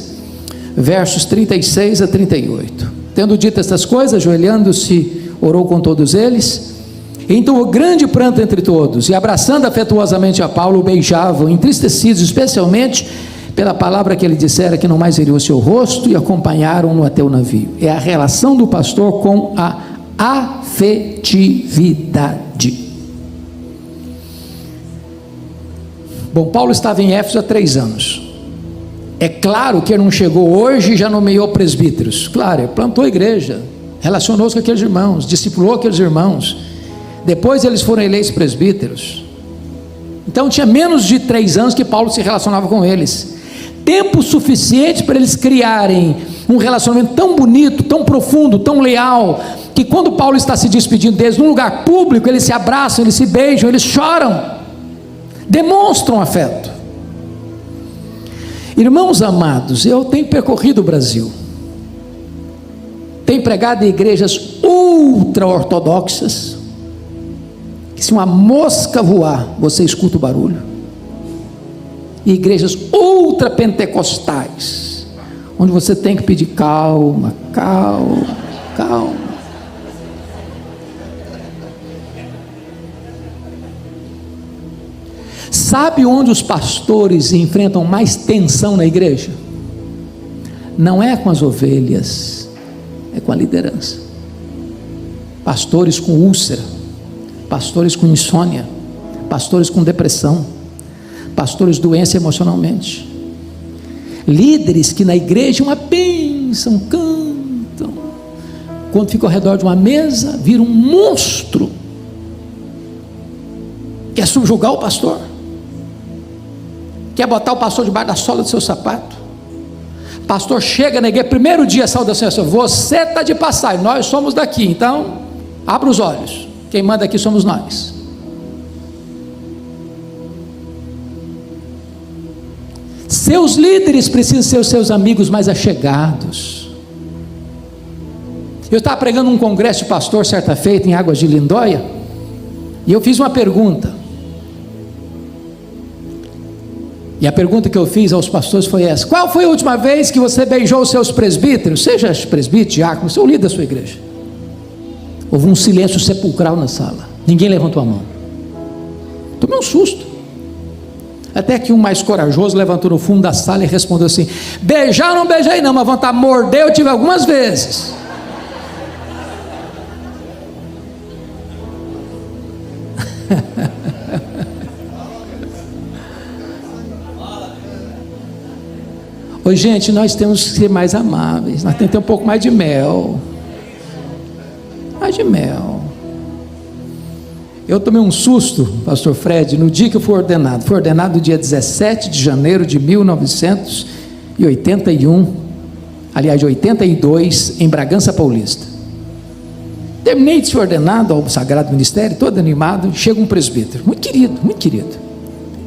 Speaker 1: versos 36 a 38. Tendo dito estas coisas, ajoelhando-se, orou com todos eles. Então o grande pranto entre todos, e abraçando afetuosamente a Paulo, o beijavam, entristecidos especialmente pela palavra que ele dissera, que não mais veriam o seu rosto, e acompanharam-no até o navio. É a relação do pastor com a afetividade. Bom, Paulo estava em Éfeso há 3 anos. É claro que ele não chegou hoje e já nomeou presbíteros. Claro, ele plantou a igreja, relacionou-se com aqueles irmãos, discipulou aqueles irmãos. Depois eles foram eleitos presbíteros. Então tinha menos de 3 anos que Paulo se relacionava com eles. Tempo suficiente para eles criarem um relacionamento tão bonito, tão profundo, tão leal, que quando Paulo está se despedindo deles num lugar público, eles se abraçam, eles se beijam, eles choram, demonstram afeto. Irmãos amados, eu tenho percorrido o Brasil, tenho pregado em igrejas ultra ortodoxas, que se uma mosca voar, você escuta o barulho, e igrejas ultra pentecostais, onde você tem que pedir calma. Sabe onde os pastores enfrentam mais tensão na igreja? Não é com as ovelhas, é com a liderança. Pastores com úlcera, pastores com insônia, pastores com depressão, pastores doentes emocionalmente, líderes que na igreja uma bênção, cantam, quando ficam ao redor de uma mesa, viram um monstro, quer subjugar o pastor, quer botar o pastor debaixo da sola do seu sapato. Pastor chega na igreja, primeiro dia, saudação, você está de passagem, nós somos daqui, então abra os olhos, quem manda aqui somos nós. Seus líderes precisam ser os seus amigos mais achegados. Eu estava pregando um congresso de pastor certa feita em Águas de Lindóia, e eu fiz uma pergunta, e a pergunta que eu fiz aos pastores foi essa: qual foi a última vez que você beijou os seus presbíteros? Seja presbítero, diácono, seu líder da sua igreja. Houve um silêncio sepulcral na sala, ninguém levantou a mão. Tomei um susto, até que um mais corajoso levantou no fundo da sala e respondeu assim: beijar eu não beijei não, mas vontade de morder eu tive algumas vezes. Oi, gente, nós temos que ser mais amáveis, nós temos que ter um pouco mais de mel. Eu tomei um susto, pastor Fred, no dia que eu fui ordenado no dia 17 de janeiro de 1981, aliás de 82, em Bragança Paulista. Terminei de ser ordenado ao Sagrado Ministério, todo animado. Chega um presbítero, muito querido,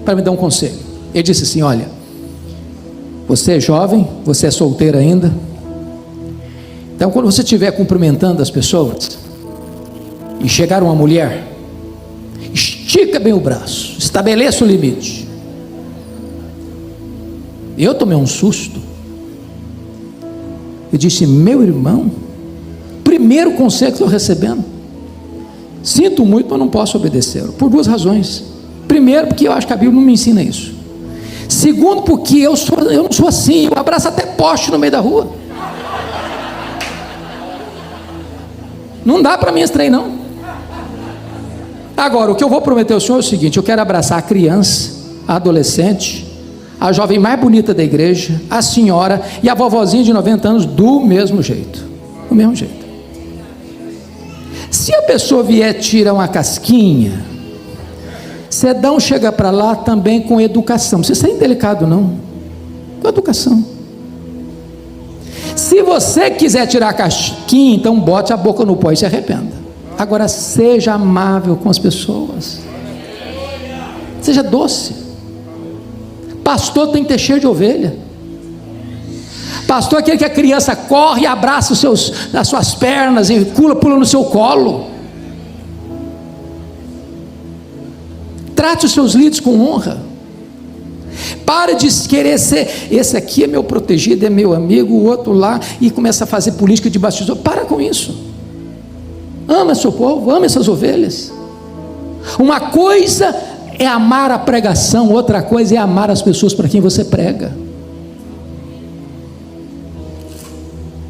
Speaker 1: para me dar um conselho. Ele disse assim: olha, você é jovem, você é solteiro ainda, então quando você estiver cumprimentando as pessoas e chegar uma mulher, estica bem o braço, estabeleça o limite. Eu tomei um susto. Eu disse: meu irmão, primeiro conselho que estou recebendo, sinto muito, mas não posso obedecê-lo, por duas razões. Primeiro, porque eu acho que a Bíblia não me ensina isso. Segundo, porque eu não sou assim, eu abraço até poste no meio da rua. Não dá para mim esse trem, não. Agora, o que eu vou prometer ao senhor é o seguinte: eu quero abraçar a criança, a adolescente, a jovem mais bonita da igreja, a senhora e a vovozinha de 90 anos do mesmo jeito. Do mesmo jeito. Se a pessoa vier tirar uma casquinha, Cedão chega para lá também com educação. Não precisa ser indelicado, não. Com educação. Se você quiser tirar a casquinha, então bote a boca no pó e se arrependa. Agora, seja amável com as pessoas. Seja doce. Pastor tem que ter cheiro de ovelha. Pastor é aquele que a criança corre e abraça as suas pernas e pula no seu colo. Trate os seus líderes com honra. Pare de querer ser, esse aqui é meu protegido, é meu amigo, o outro lá, e começa a fazer política de bastidor. Para com isso. Ama seu povo, ama essas ovelhas. Uma coisa é amar a pregação, outra coisa é amar as pessoas para quem você prega.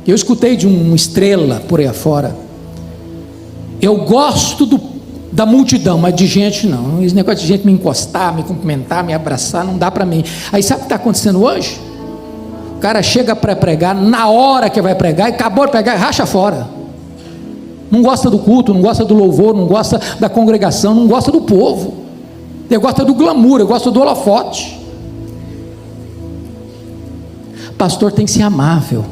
Speaker 1: Eu escutei de uma estrela por aí afora: eu gosto da multidão, mas de gente não. Esse negócio de gente me encostar, me cumprimentar, me abraçar, não dá para mim. Aí sabe o que está acontecendo hoje? O cara chega para pregar, na hora que vai pregar, e acabou de pregar, racha fora. Não gosta do culto, não gosta do louvor, não gosta da congregação, não gosta do povo. Ele gosta do glamour, ele gosta do holofote. Pastor tem que ser amável.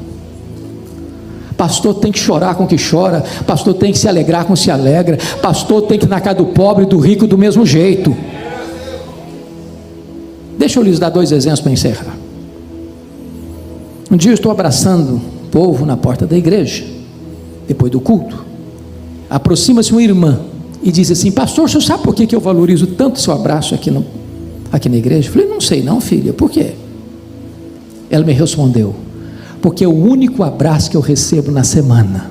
Speaker 1: Pastor tem que chorar com o que chora. Pastor tem que se alegrar com o que se alegra. Pastor tem que ir na casa do pobre e do rico do mesmo jeito. Deixa eu lhes dar 2 exemplos para encerrar. Um dia eu estou abraçando o povo na porta da igreja, depois do culto. Aproxima-se uma irmã e diz assim: pastor, o senhor sabe por que eu valorizo tanto o seu abraço aqui na igreja? Eu falei: não sei não, filha, por quê? Ela me respondeu: porque é o único abraço que eu recebo na semana.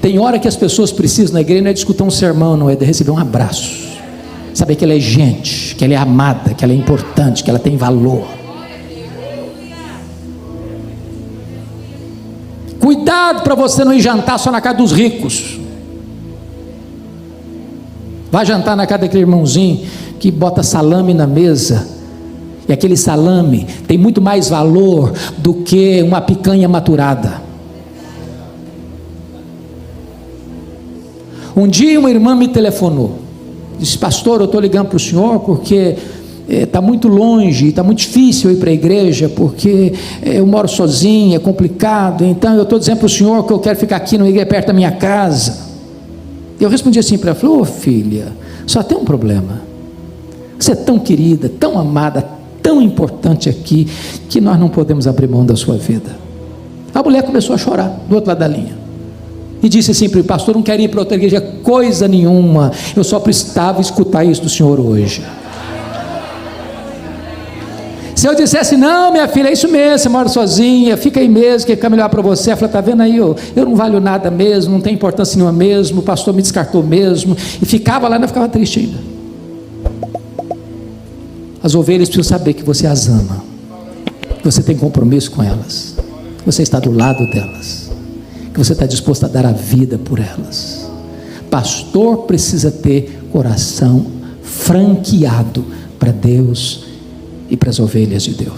Speaker 1: Tem hora que as pessoas precisam na igreja não é de escutar um sermão, não, é de receber um abraço, saber que ela é gente, que ela é amada, que ela é importante, que ela tem valor. Cuidado para você não ir jantar só na casa dos ricos. Vai jantar na casa daquele irmãozinho que bota salame na mesa, e aquele salame tem muito mais valor do que uma picanha maturada. Um dia uma irmã me telefonou, disse: pastor, eu estou ligando para o senhor porque está muito longe, está muito difícil ir para a igreja, porque eu moro sozinho, é complicado, então eu estou dizendo para o senhor que eu quero ficar aqui numa igreja perto da minha casa. Eu respondi assim para ela, falei: ô filha, só tem um problema, você é tão querida, tão amada, tão importante aqui, que nós não podemos abrir mão da sua vida. A mulher começou a chorar do outro lado da linha e disse assim para mim: pastor, não quero ir para outra igreja coisa nenhuma, eu só precisava escutar isso do senhor hoje. Se eu dissesse: não, minha filha, é isso mesmo, você mora sozinha, fica aí mesmo, que fica melhor para você. Ela falou: está vendo aí, eu não valho nada mesmo, não tem importância nenhuma mesmo, o pastor me descartou mesmo, e ficava lá e não ficava triste ainda. As ovelhas precisam saber que você as ama, que você tem compromisso com elas, que você está do lado delas, que você está disposto a dar a vida por elas. Pastor precisa ter coração franqueado para Deus e para as ovelhas de Deus.